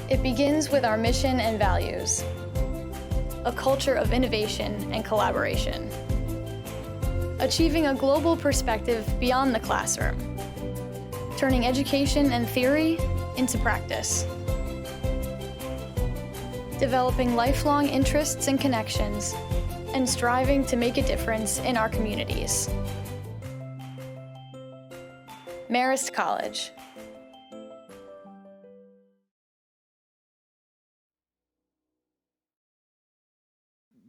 It begins with our mission and values, a culture of innovation and collaboration, achieving a global perspective beyond the classroom, turning education and theory into practice, developing lifelong interests and connections, and striving to make a difference in our communities. Marist College.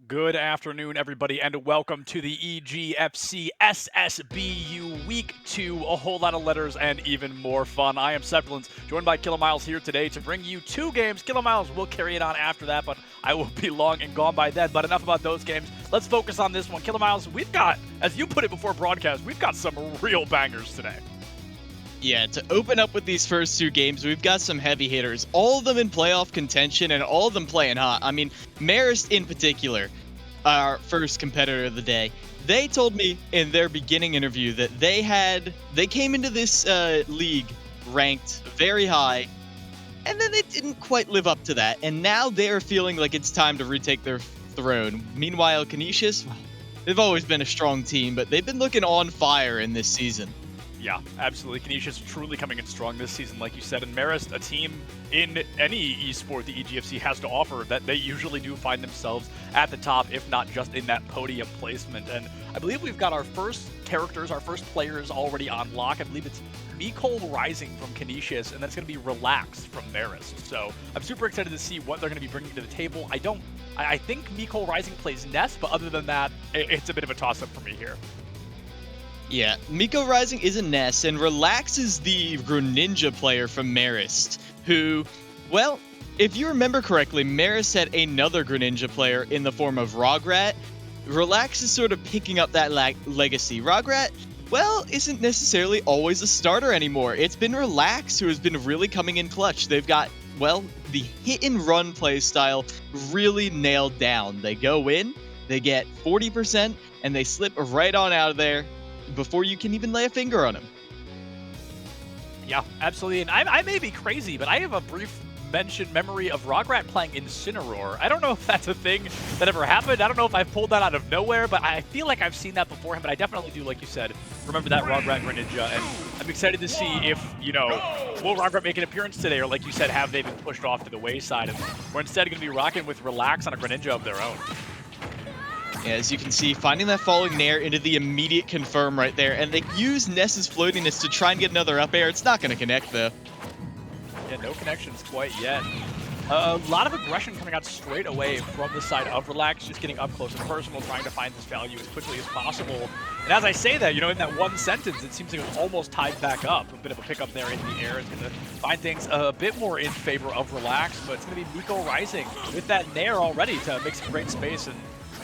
Good afternoon, everybody, and welcome to the EGFC SSBU Week 2. A whole lot of letters and even more fun. I am Sepulence, joined by Kilomiles here today to bring you 2 games. Kilomiles will carry it on after that, but I will be long and gone by then. But enough about those games. Let's focus on this one. Kilomiles, we've got, as you put it before broadcast, we've got some real bangers today. Yeah, to open up with these first 2 games, we've got some heavy hitters, all of them in playoff contention and all of them playing hot. I mean, Marist in particular, our first competitor of the day, they told me in their beginning interview that they came into this league ranked very high, and then they didn't quite live up to that, and now they're feeling like it's time to retake their throne. Meanwhile, Canisius, well, they've always been a strong team, but they've been looking on fire in this season. Yeah, absolutely. Canisius truly coming in strong this season, like you said. And Marist, a team in any esport the EGFC has to offer, that they usually do find themselves at the top, if not just in that podium placement. And I believe we've got our first characters, our first players already on lock. I believe it's Mikol Rising from Canisius, and that's going to be Relax from Marist. So I'm super excited to see what they're going to be bringing to the table. I think Mikol Rising plays Ness, but other than that, it's a bit of a toss-up for me here. Yeah, Mikol Rising is a Ness, and Relax is the Greninja player from Marist, who, well, if you remember correctly, Marist had another Greninja player in the form of Rograt. Relax is sort of picking up that legacy. Rograt, well, isn't necessarily always a starter anymore. It's been Relax who has been really coming in clutch. They've got, well, the hit-and-run play style really nailed down. They go in, they get 40%, and they slip right on out of there before you can even lay a finger on him. Yeah, absolutely. And I may be crazy, but I have a brief memory of Rograt playing Incineroar. I don't know if that's a thing that ever happened. I don't know if I pulled that out of nowhere, but I feel like I've seen that before him. But I definitely do, like you said, remember that Rograt Greninja. And I'm excited to see if, will Rograt make an appearance today? Or like you said, have they been pushed off to the wayside? And we're instead going to be rocking with Relax on a Greninja of their own. As you can see, finding that falling nair into the immediate confirm right there, and they use Ness's floatiness to try and get another up air. It's not going to connect, though. Yeah, no connections quite yet. A lot of aggression coming out straight away from the side of Relax, just getting up close and personal, trying to find this value as quickly as possible. And as I say that, in that one sentence, it seems like it's almost tied back up. A bit of a pickup there in the air. It's going to find things a bit more in favor of Relax, but it's going to be Mikol Rising with that nair already to make some great space and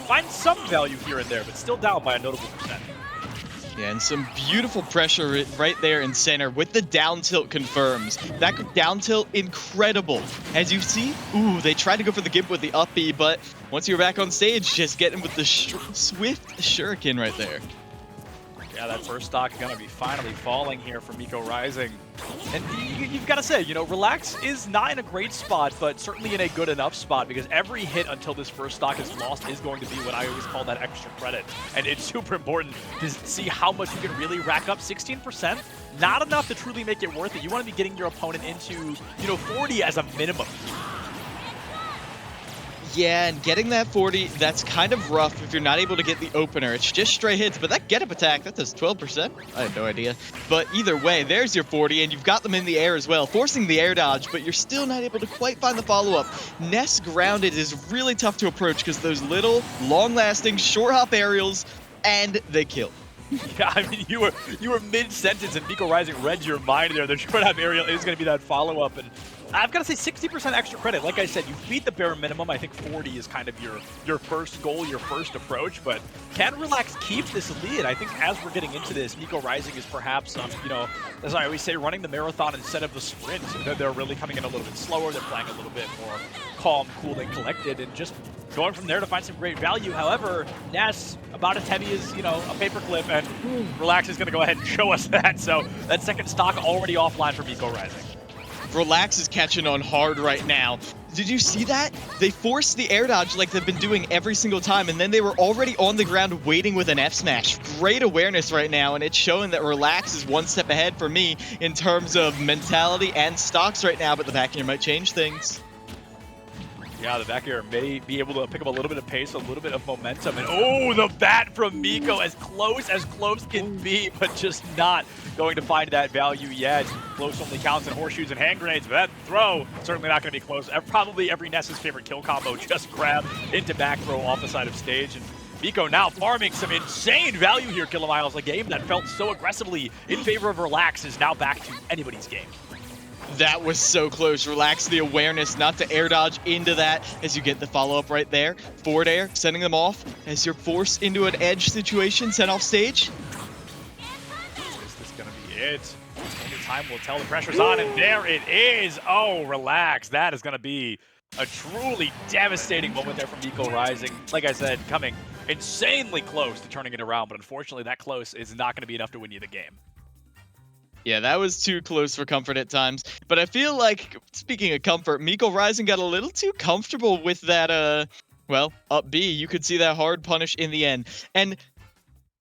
find some value here and there, but still down by a notable percent. Yeah, and some beautiful pressure right there in center with the down tilt confirms. That down tilt, incredible. As you see, they tried to go for the gimp with the up B, but once you're back on stage, just get him with the swift shuriken right there. Yeah, that first stock is going to be finally falling here for Mikol Rising. And you've got to say, Relax is not in a great spot, but certainly in a good enough spot, because every hit until this first stock is lost is going to be what I always call that extra credit. And it's super important to see how much you can really rack up. 16%, not enough to truly make it worth it. You want to be getting your opponent into, 40 as a minimum. Yeah, and getting that 40, that's kind of rough if you're not able to get the opener. It's just straight hits, but that get-up attack, that does 12%? I had no idea. But either way, there's your 40, and you've got them in the air as well, forcing the air dodge, but you're still not able to quite find the follow-up. Ness grounded is really tough to approach because those little, long-lasting, short-hop aerials, and they kill. Yeah, I mean, you were mid-sentence, and Mikol Rising read your mind there. The short-hop aerial is going to be that follow-up, and I've got to say 60% extra credit. Like I said, you beat the bare minimum. I think 40 is kind of your first goal, your first approach. But can Relax keep this lead? I think as we're getting into this, Mikol Rising is perhaps, as I always say, running the marathon instead of the sprint. They're really coming in a little bit slower. They're playing a little bit more calm, cool, and collected, and just going from there to find some great value. However, Ness, about as heavy as, a paperclip, and Relax is going to go ahead and show us that. So that second stock already offline for Mikol Rising. Relax is catching on hard right now. Did you see that? They forced the air dodge like they've been doing every single time, and then they were already on the ground waiting with an F smash. Great awareness right now, and it's showing that Relax is one step ahead for me in terms of mentality and stocks right now, but the back air might change things. Yeah, the back air may be able to pick up a little bit of pace, a little bit of momentum. And oh, the bat from Miko, as close can be, but just not going to find that value yet. Close only counts in horseshoes and hand grenades, but that throw certainly not going to be close. Probably every Ness's favorite kill combo, just grab into back throw off the side of stage. And Miko now farming some insane value here, Kilomiles. A game that felt so aggressively in favor of Relax is now back to anybody's game. That was so close. Relax the awareness not to air dodge into that as you get the follow-up right there. Forward air, sending them off as you're forced into an edge situation, sent off stage. Is this going to be it? Only time will tell. The pressure's on, and there it is. Oh, Relax. That is going to be a truly devastating moment there from Miko Rising. Like I said, coming insanely close to turning it around, but unfortunately that close is not going to be enough to win you the game. Yeah, that was too close for comfort at times. But I feel like, speaking of comfort, Miko Rising got a little too comfortable with that, well, up B. You could see that hard punish in the end. And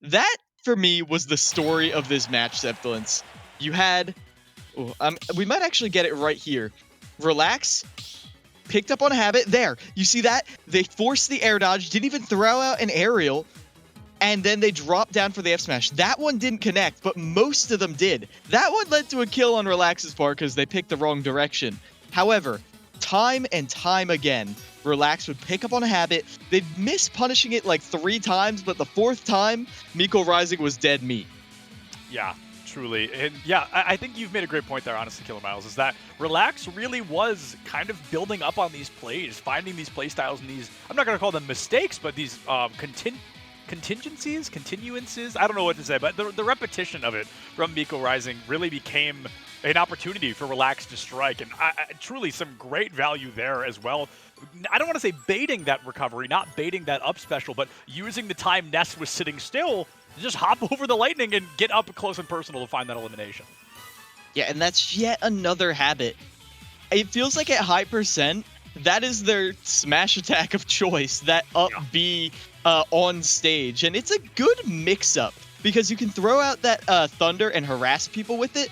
that, for me, was the story of this match, Septilence. You had... we might actually get it right here. Relax picked up on a habit. There, you see that? They forced the air dodge, didn't even throw out an aerial, and then they dropped down for the F smash. That one didn't connect, but most of them did. That one led to a kill on Relax's part because they picked the wrong direction. However, time and time again, Relax would pick up on a habit. They'd miss punishing it like 3 times, but the 4th time, Miko Rising was dead meat. Yeah, truly. And yeah, I think you've made a great point there, honestly, Kilomiles, is that Relax really was kind of building up on these plays, finding these play styles and these, I'm not going to call them mistakes, but these continuances, I don't know what to say, but the repetition of it from Miko Rising really became an opportunity for Relax to strike, and truly some great value there as well. I don't want to say baiting that recovery, not baiting that up special, but using the time Ness was sitting still to just hop over the lightning and get up close and personal to find that elimination. Yeah, and that's yet another habit. It feels like at high percent, that is their smash attack of choice, that up B on stage. And it's a good mix-up because you can throw out that thunder and harass people with it.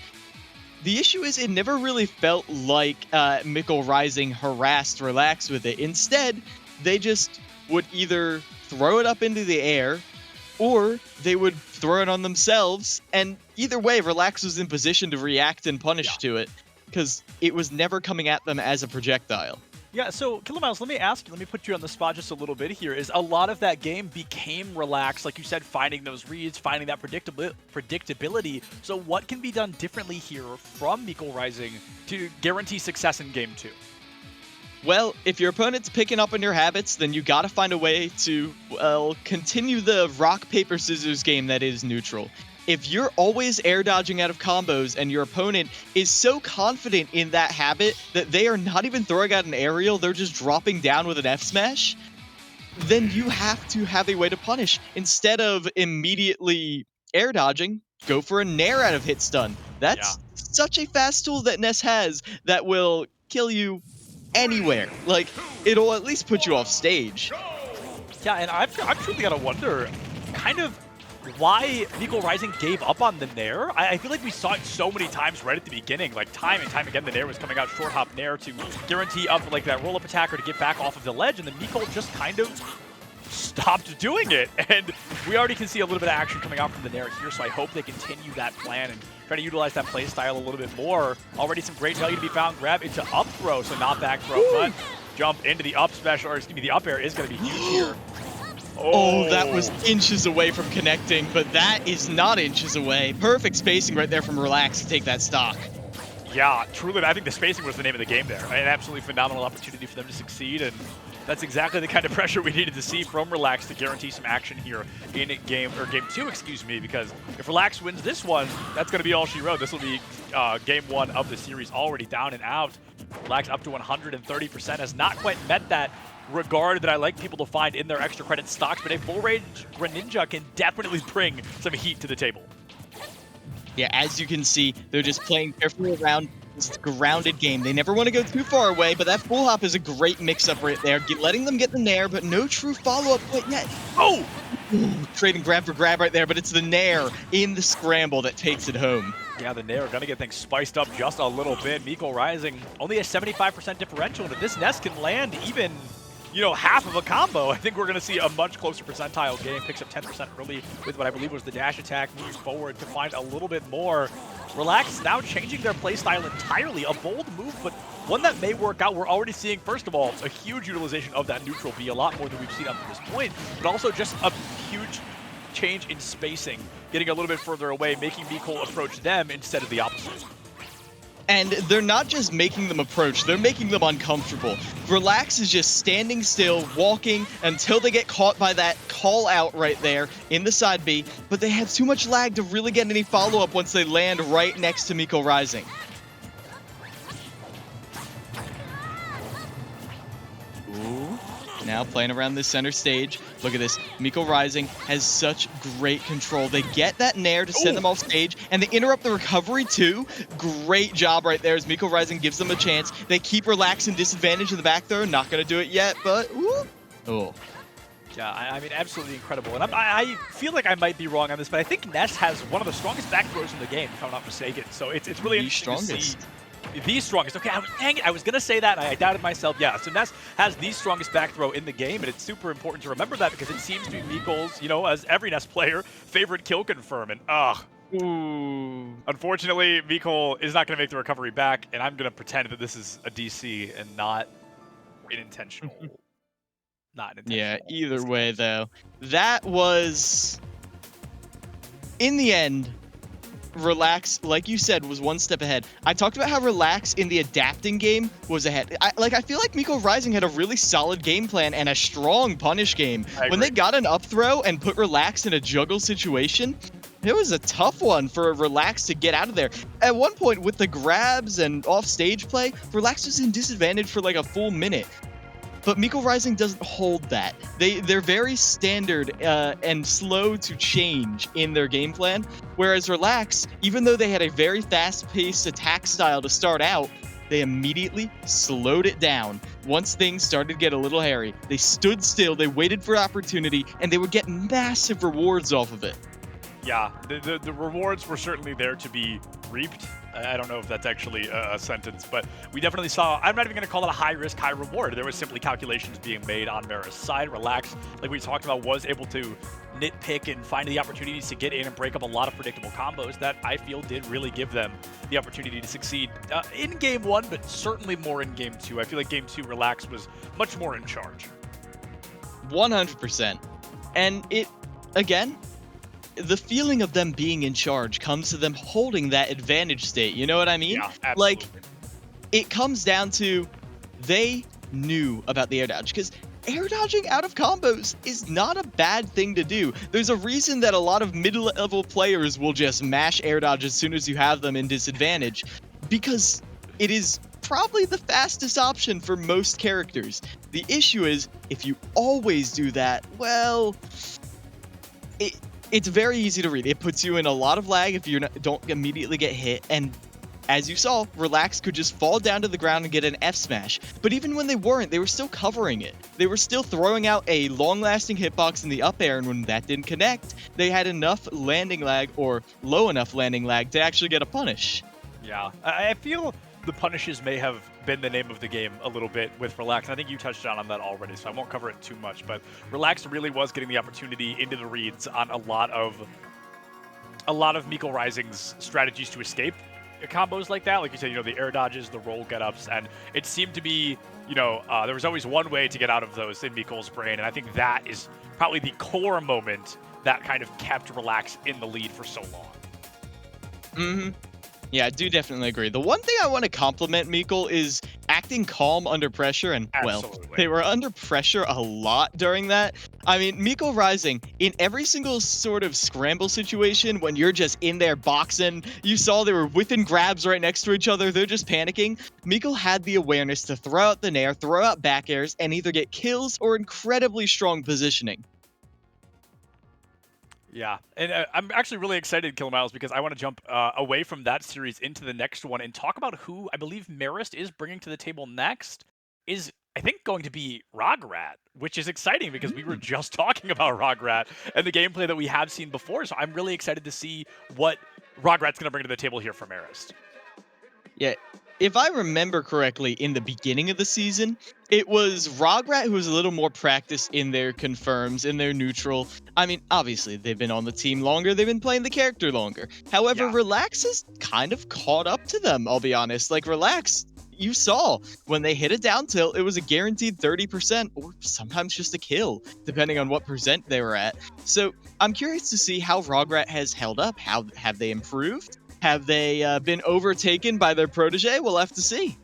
The issue is it never really felt like Miko Rising harassed Relax with it. Instead, they just would either throw it up into the air or they would throw it on themselves. And either way, Relax was in position to react and punish to it because it was never coming at them as a projectile. Yeah, so Kilomiles, let me ask you, let me put you on the spot just a little bit here. Is a lot of that game became Relax, like you said, finding those reads, finding that predictability. So what can be done differently here from Miko Rising to guarantee success in Game 2? Well, if your opponent's picking up on your habits, then you gotta find a way to, well, continue the rock, paper, scissors game that is neutral. If you're always air dodging out of combos and your opponent is so confident in that habit that they are not even throwing out an aerial, they're just dropping down with an F smash, then you have to have a way to punish. Instead of immediately air dodging, go for a nair out of hit stun. That's such a fast tool that Ness has that will kill you anywhere. Like, it'll at least put you off stage. Yeah, and I've truly got to wonder, kind of, why Miko Rising gave up on the Nair. I feel like we saw it so many times right at the beginning. Like, time and time again, the Nair was coming out short hop Nair to guarantee up like that roll-up attacker to get back off of the ledge, and then Miko just kind of stopped doing it. And we already can see a little bit of action coming out from the Nair here, so I hope they continue that plan and try to utilize that play style a little bit more. Already some great value to be found. Grab into up throw, so not back throw, but jump into the up special, or excuse me, the up air is going to be huge here. Oh, that was inches away from connecting, but that is not inches away. Perfect spacing right there from Relax to take that stock. Yeah, truly, I think the spacing was the name of the game there. An absolutely phenomenal opportunity for them to succeed, and that's exactly the kind of pressure we needed to see from Relax to guarantee some action here in game 2, excuse me, because if Relax wins this one, that's going to be all she wrote. This will be game 1 of the series already down and out. Relax up to 130% has not quite met that regard that I like people to find in their extra credit stocks, but a full range Greninja can definitely bring some heat to the table. Yeah, as you can see, they're just playing carefully around, It's a grounded game. They never want to go too far away, but that full hop is a great mix-up right there, letting them get the nair, but no true follow-up quite yet. Oh! Ooh, trading grab for grab right there, but it's the nair in the scramble that takes it home. Yeah, the nair are going to get things spiced up just a little bit. Miko Rising only a 75% differential, and if this nest can land even, you know, half of a combo, I think we're going to see a much closer percentile game. Picks up 10% early with what I believe was the dash attack, moves forward to find a little bit more. Relax now changing their playstyle entirely. A bold move, but one that may work out. We're already seeing, first of all, a huge utilization of that neutral B, a lot more than we've seen up to this point, but also just a huge change in spacing, getting a little bit further away, making Miko approach them instead of the opposite. And they're not just making them approach, they're making them uncomfortable. Relax is just standing still, walking until they get caught by that call out right there in the side B, but they have too much lag to really get any follow-up once they land right next to Miko Rising. Ooh. Now playing around this center stage. Look at this. Miko Rising has such great control. They get that nair to send them off stage, and they interrupt the recovery too. Great job right there as Miko Rising gives them a chance. They keep Relax in disadvantage in the back throw. Not going to do it yet, but ooh. Oh. Yeah, I mean, absolutely incredible. And I feel like I might be wrong on this, but I think Ness has one of the strongest back throws in the game, if I'm not mistaken. So it's really interesting to see. The strongest. Okay, dang it, I was going to say that, and I doubted myself. Yeah, so Ness has the strongest back throw in the game, and it's super important to remember that because it seems to be Miko's, you know, as every Ness player, favorite kill confirm. And, unfortunately, Miko is not going to make the recovery back, and I'm going to pretend that this is a DC and not an intentional. Yeah, either way, though. That was, in the end, Relax, like you said, was one step ahead. I talked about how Relax in the adapting game was ahead. I feel like Miko Rising had a really solid game plan and a strong punish game. When they got an up throw and put Relax in a juggle situation, it was a tough one for Relax to get out of there. At one point, with the grabs and off-stage play, Relax was in disadvantage for like a full minute. But Miko Rising doesn't hold that. They're very standard and slow to change in their game plan, whereas Relax, even though they had a very fast-paced attack style to start out, they immediately slowed it down. Once things started to get a little hairy, they stood still, they waited for opportunity, and they would get massive rewards off of it. Yeah, the rewards were certainly there to be reaped. I don't know if that's actually a sentence, but we definitely saw, I'm not even going to call it a high risk, high reward. There was simply calculations being made on Marist's side. Relax, like we talked about, was able to nitpick and find the opportunities to get in and break up a lot of predictable combos that I feel did really give them the opportunity to succeed in game one, but certainly more in game two. I feel like game two, Relax was much more in charge. 100%. And it, again, the feeling of them being in charge comes to them holding that advantage state. You know what I mean? Yeah, absolutely. Like, it comes down to they knew about the air dodge, because air dodging out of combos is not a bad thing to do. There's a reason that a lot of mid-level players will just mash air dodge as soon as you have them in disadvantage, because it is probably the fastest option for most characters. The issue is, if you always do that, well, it's very easy to read. It puts you in a lot of lag if you don't immediately get hit, and as you saw, Relax could just fall down to the ground and get an F smash. But even when they weren't, they were still covering it. They were still throwing out a long-lasting hitbox in the up air, and when that didn't connect, they had enough landing lag, or low enough landing lag, to actually get a punish. Yeah, I feel the punishes may have been the name of the game a little bit with Relax. I think you touched on that already, so I won't cover it too much, but Relax really was getting the opportunity into the reads on a lot of Miko Rising's strategies to escape combos like that. Like you said, you know, the air dodges, the roll get-ups, and it seemed to be, you know, there was always one way to get out of those in Miko's brain, and I think that is probably the core moment that kind of kept Relax in the lead for so long. Mm-hmm. Yeah, I do definitely agree. The one thing I want to compliment Miko is acting calm under pressure, and, well, they were under pressure a lot during that. I mean, Miko Rising, in every single sort of scramble situation, when you're just in there boxing, you saw they were whipping grabs right next to each other, they're just panicking. Miko had the awareness to throw out the nair, throw out back airs, and either get kills or incredibly strong positioning. Yeah, and I'm actually really excited, Kill Miles, because I want to jump away from that series into the next one and talk about who I believe Marist is bringing to the table next. Is I think going to be Rograt, which is exciting because we were just talking about Rograt and the gameplay that we have seen before. So I'm really excited to see what Rograt's going to bring to the table here for Marist. Yeah, if I remember correctly, in the beginning of the season, it was Rograt who was a little more practiced in their confirms, in their neutral. I mean, obviously, they've been on the team longer, they've been playing the character longer. However, Yeah. Relax has kind of caught up to them, I'll be honest. Like, Relax, you saw, when they hit a down tilt, it was a guaranteed 30% or sometimes just a kill, depending on what percent they were at. So, I'm curious to see how Rograt has held up. How have they improved? Have they been overtaken by their protege? We'll have to see.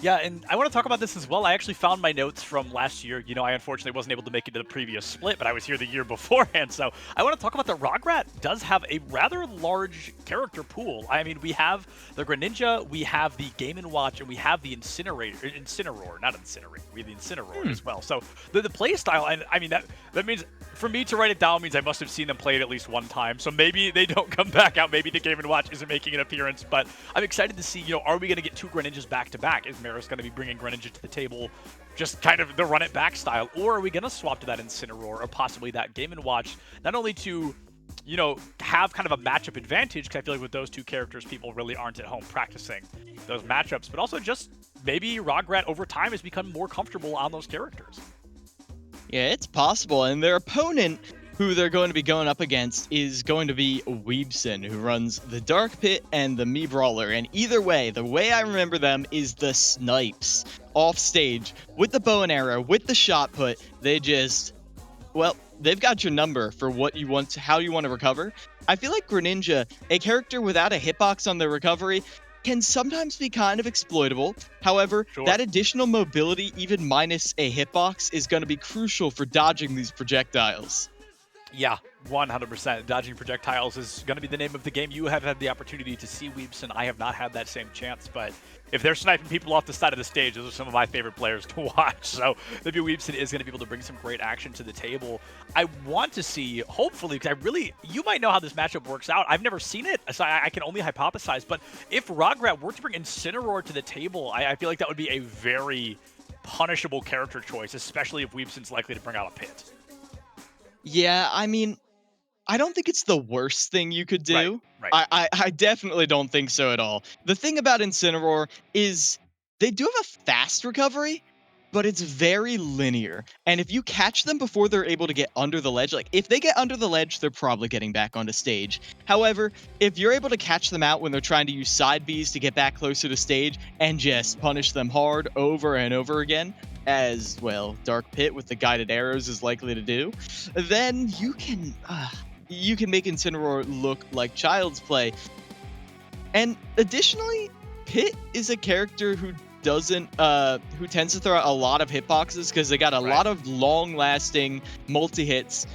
Yeah, and I want to talk about this as well. I actually found my notes from last year. You know, I unfortunately wasn't able to make it to the previous split, but I was here the year beforehand. So I want to talk about that Rograt does have a rather large character pool. I mean, we have the Greninja, we have the Game & Watch, and we have the Incineroar, not Incinerate. We have the Incineroar as well. So the play style, and I mean, that means for me to write it down means I must have seen them play it at least one time. So maybe they don't come back out. Maybe the Game & Watch isn't making an appearance, but I'm excited to see, you know, are we going to get two Greninjas back to back? Is Marist going to be bringing Greninja to the table just kind of the run it back style? Or are we going to swap to that Incineroar or possibly that Game & Watch, not only to, you know, have kind of a matchup advantage, because I feel like with those two characters, people really aren't at home practicing those matchups, but also just maybe Rograt over time has become more comfortable on those characters. Yeah, it's possible. And their opponent, who they're going to be going up against, is going to be Weebson, who runs the Dark Pit and the Mii Brawler. And either way, the way I remember them is the snipes off stage with the bow and arrow, with the shot put. They just, well, they've got your number for what you want to, how you want to recover. I feel like Greninja, a character without a hitbox on their recovery, can sometimes be kind of exploitable. However, that additional mobility, even minus a hitbox, is going to be crucial for dodging these projectiles. Yeah, 100%. Dodging projectiles is going to be the name of the game. You have had the opportunity to see Weebson. I have not had that same chance, but if they're sniping people off the side of the stage, those are some of my favorite players to watch. So maybe Weebson is going to be able to bring some great action to the table. I want to see, hopefully, because you might know how this matchup works out. I've never seen it, so I can only hypothesize. But if Rograt were to bring Incineroar to the table, I feel like that would be a very punishable character choice, especially if Weebson's likely to bring out a Pit. Yeah, I mean, I don't think it's the worst thing you could do. Right. I definitely don't think so at all. The thing about Incineroar is they do have a fast recovery, but it's very linear. And if you catch them before they're able to get under the ledge, like if they get under the ledge, they're probably getting back onto stage. However, if you're able to catch them out when they're trying to use side Bs to get back closer to stage and just punish them hard over and over again, as well Dark Pit with the guided arrows is likely to do, then you can make Incineroar look like child's play. And additionally, Pit is a character who tends to throw out a lot of hitboxes because they got a lot of long-lasting multi-hits.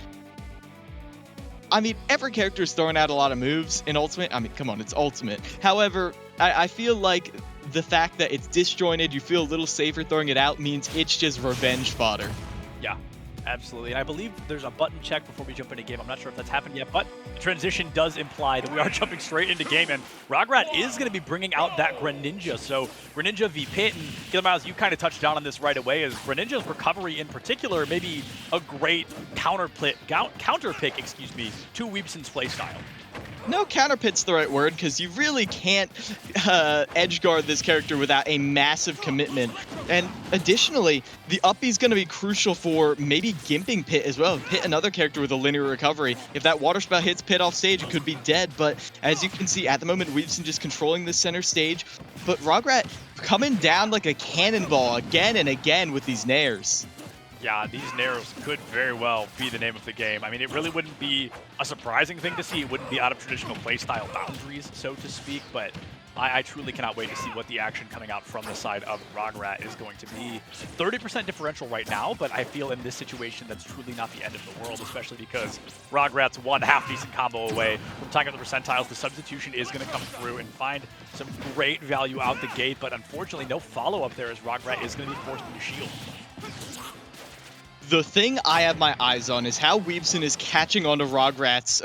I mean, every character is throwing out a lot of moves in Ultimate. I mean, come on, it's Ultimate. However, I feel like the fact that it's disjointed, you feel a little safer throwing it out, means it's just revenge fodder. Yeah, absolutely. And I believe there's a button check before we jump into game. I'm not sure if that's happened yet, but transition does imply that we are jumping straight into game, and Rograt is going to be bringing out that Greninja. So Greninja v Pit, and Killer Miles, you kind of touched down on this right away, is Greninja's recovery in particular may be a great counter pick, to Weebson's playstyle. No, counterpit's the right word, because you really can't edge guard this character without a massive commitment. And additionally, the up B is going to be crucial for maybe gimping Pit as well. Pit, another character with a linear recovery. If that water spout hits Pit off stage, it could be dead. But as you can see, at the moment, Weebson just controlling the center stage. But Rograt coming down like a cannonball again and again with these nairs. Yeah, these Nairs could very well be the name of the game. I mean, it really wouldn't be a surprising thing to see. It wouldn't be out of traditional playstyle boundaries, so to speak, but I truly cannot wait to see what the action coming out from the side of Rograt is going to be. 30% differential right now, but I feel in this situation that's truly not the end of the world, especially because Rograt's one half-decent combo away from tying up the percentiles. The substitution is going to come through and find some great value out the gate, but unfortunately no follow-up there as Rograt is going to be forced into shield. The thing I have my eyes on is how Weebson is catching on to Rograt's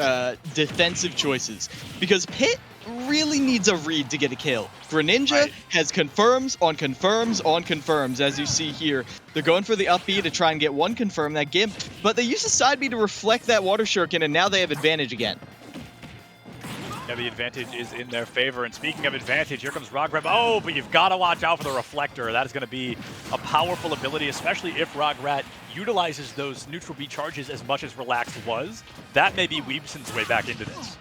defensive choices. Because Pit really needs a read to get a kill. Greninja has confirms on confirms on confirms, as you see here. They're going for the up B to try and get one confirm, that Gimp, but they use the side B to reflect that Water Shuriken, and now they have advantage again. Yeah, the advantage is in their favor. And speaking of advantage, here comes Rograt. Oh, but you've got to watch out for the Reflector. That is going to be a powerful ability, especially if Rograt utilizes those neutral B charges as much as Relax was. That may be Weebson's way back into this.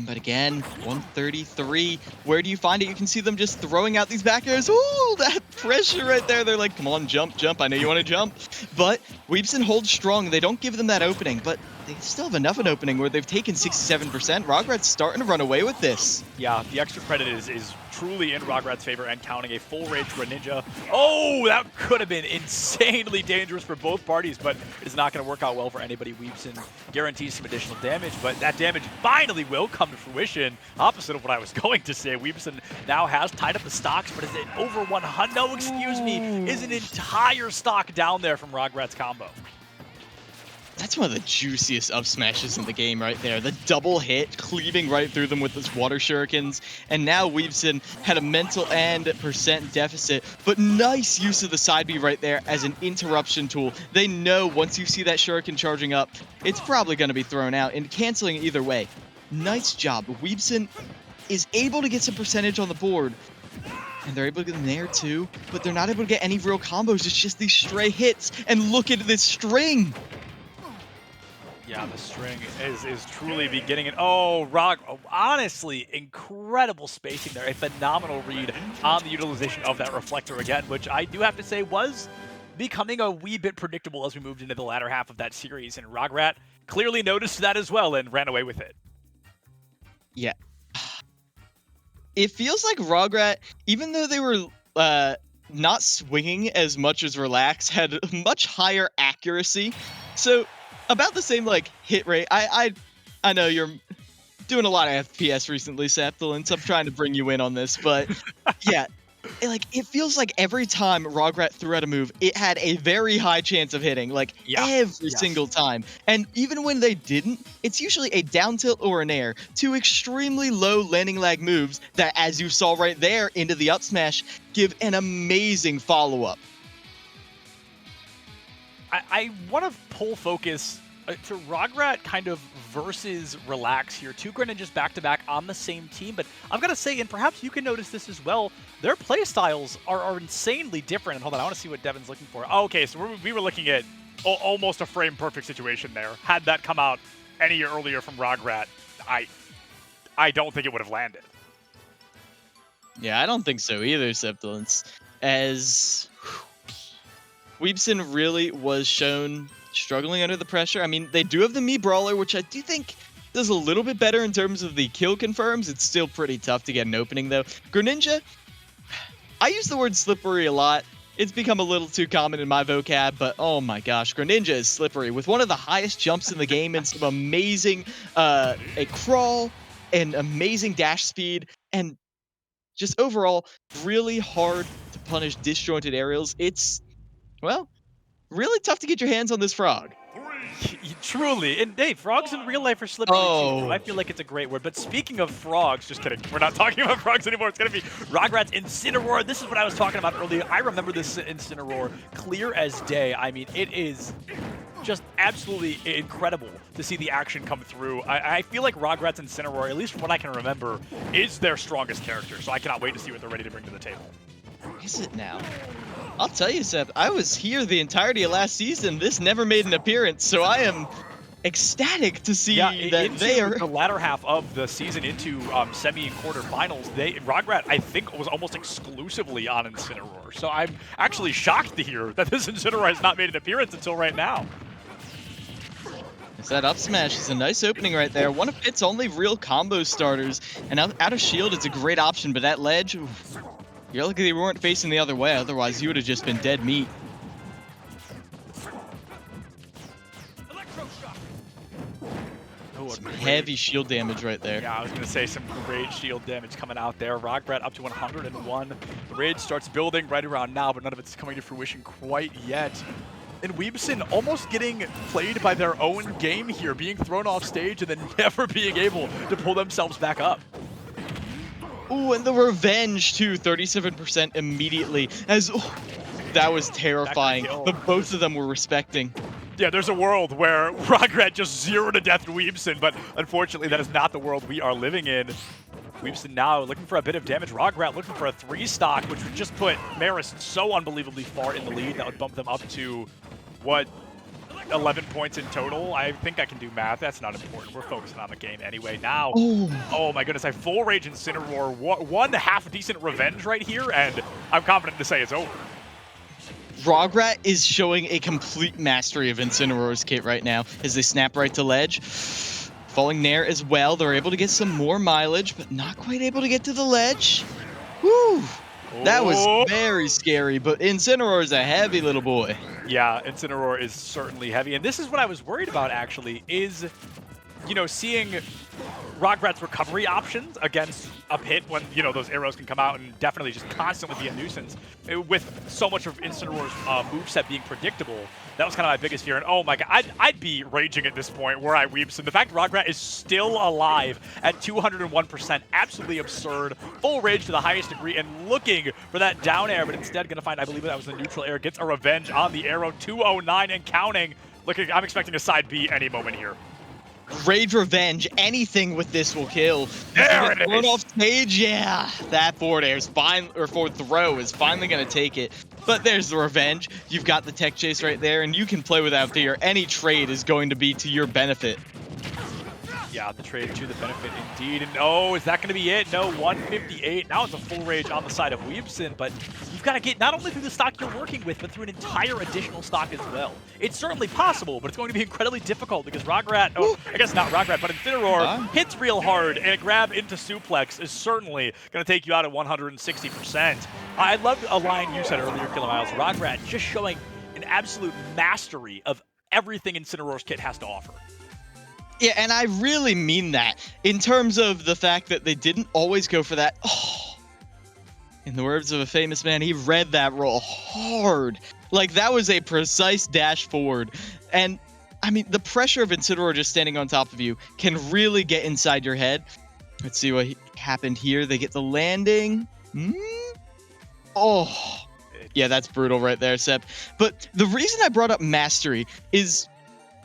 But again, 133. Where do you find it? You can see them just throwing out these back airs. Ooh, that pressure right there. They're like, come on, jump, jump. I know you want to jump. But Weebson holds strong. They don't give them that opening, but they still have enough an opening where they've taken 67%. Rograt's starting to run away with this. Yeah, the extra credit is truly in Rograt's favor, and counting a full rage Greninja. Oh, that could have been insanely dangerous for both parties, but it's not going to work out well for anybody. Weebson guarantees some additional damage, but that damage finally will come to fruition. Opposite of what I was going to say. Weebson now has tied up the stocks, but is it over 100? No, excuse me, is an entire stock down there from Rograt's combo. That's one of the juiciest up smashes in the game right there. The double hit, cleaving right through them with those Water Shurikens. And now Weebson had a mental and percent deficit, but nice use of the side B right there as an interruption tool. They know once you see that Shuriken charging up, it's probably going to be thrown out and canceling either way. Nice job. Weebson is able to get some percentage on the board. And they're able to get them there too, but they're not able to get any real combos. It's just these stray hits. And look at this string. Yeah, the string is truly beginning. And oh, honestly, incredible spacing there. A phenomenal read on the utilization of that Reflector again, which I do have to say was becoming a wee bit predictable as we moved into the latter half of that series. And Rograt clearly noticed that as well and ran away with it. Yeah. It feels like Rograt, even though they were not swinging as much as Relax, had much higher accuracy. So about the same like hit rate. I know you're doing a lot of FPS recently, Septilance. I'm trying to bring you in on this, but yeah, it feels like every time Rograt threw out a move, it had a very high chance of hitting, every single time. And even when they didn't, it's usually a down tilt or an air, two extremely low landing lag moves that, as you saw right there into the up smash, give an amazing follow-up. I want to pull focus to Rograt kind of versus Relax here. Two Greninjas back-to-back on the same team, but I've got to say, and perhaps you can notice this as well, their playstyles are insanely different. And hold on, I want to see what Devin's looking for. Oh, okay, so we were looking at almost a frame-perfect situation there. Had that come out any year earlier from Rograt, I don't think it would have landed. Yeah, I don't think so either, Septilance. As Weebson really was shown struggling under the pressure. I mean, they do have the Mii Brawler, which I do think does a little bit better in terms of the kill confirms. It's still pretty tough to get an opening, though. Greninja, I use the word slippery a lot. It's become a little too common in my vocab, but oh my gosh, Greninja is slippery with one of the highest jumps in the game and some amazing a crawl and amazing dash speed, and just overall really hard to punish disjointed aerials. It's, well, really tough to get your hands on this frog. Truly. And hey, frogs in real life are slippery too. I feel like it's a great word. But speaking of frogs, just kidding. We're not talking about frogs anymore. It's going to be Rograt's Incineroar. This is what I was talking about earlier. I remember this Incineroar clear as day. I mean, it is just absolutely incredible to see the action come through. I feel like Rograt's Incineroar, at least from what I can remember, is their strongest character. So I cannot wait to see what they're ready to bring to the table. Is it now? I'll tell you, Seth, I was here the entirety of last season. This never made an appearance, so I am ecstatic to see that they are the latter half of the season into semi and quarterfinals. Rograt, I think, was almost exclusively on Incineroar. So I'm actually shocked to hear that this Incineroar has not made an appearance until right now. That up smash is a nice opening right there. One of Pit's only real combo starters, and out of shield, it's a great option, but that ledge, oof, you're lucky they weren't facing the other way, otherwise you would have just been dead meat. Some heavy shield damage right there. Yeah, I was going to say some great shield damage coming out there. Rograt up to 101. The rage starts building right around now, but none of it's coming to fruition quite yet. and Weebson almost getting played by their own game here, being thrown off stage and then never being able to pull themselves back up. Ooh, and the revenge too, 37% immediately, as that was terrifying, but both of them were respecting. Yeah, there's a world where Rograt just 0 to death Weebson, but unfortunately that is not the world we are living in. Weebson now looking for a bit of damage. Rograt looking for a 3-stock, which would just put Marist so unbelievably far in the lead. That would bump them up to, what, 11 points in total? I think I can do math. That's not important. We're focusing on the game anyway. Now, oh my goodness, I have full rage Incineroar. One half decent revenge right here, and I'm confident to say it's over. Rograt is showing a complete mastery of Incineroar's kit right now as they snap right to ledge. Falling Nair as well. They're able to get some more mileage, but not quite able to get to the ledge. Woo! That was very scary, but Incineroar is a heavy little boy. Yeah, Incineroar is certainly heavy. And this is what I was worried about, actually, is, you know, seeing Rograt's recovery options against a pit when, you know, those arrows can come out and definitely just constantly be a nuisance. With so much of Incineroar's moveset being predictable, that was kind of my biggest fear. And oh my god, I'd be raging at this point were I Weebson. The fact Rograt is still alive at 201%, absolutely absurd. Full rage to the highest degree and looking for that down air, but instead going to find, I believe that was the neutral air, gets a revenge on the arrow, 209 and counting. Looking, I'm expecting a side B any moment here. Rage Revenge, anything with this will kill. There it is. Off stage, yeah. That forward air is fine, or forward throw is finally going to take it. But there's the revenge. You've got the tech chase right there, and you can play without fear. Any trade is going to be to your benefit. Yeah, the trade to the benefit indeed. And oh, is that going to be it? No, 158. Now it's a full rage on the side of Weebson, but you've got to get not only through the stock you're working with, but through an entire additional stock as well. It's certainly possible, but it's going to be incredibly difficult because Rograt, oh, I guess not Rograt, but Incineroar hits real hard, and a grab into suplex is certainly going to take you out at 160%. I loved a line you said earlier, Killer Miles. Rograt just showing an absolute mastery of everything Incineroar's kit has to offer. Yeah, and I really mean that in terms of the fact that they didn't always go for that. Oh, in the words of a famous man, he read that roll hard. Like, that was a precise dash forward. And, I mean, the pressure of Incineroar just standing on top of you can really get inside your head. Let's see what happened here. They get the landing. Oh, yeah, that's brutal right there, Sep. But the reason I brought up mastery is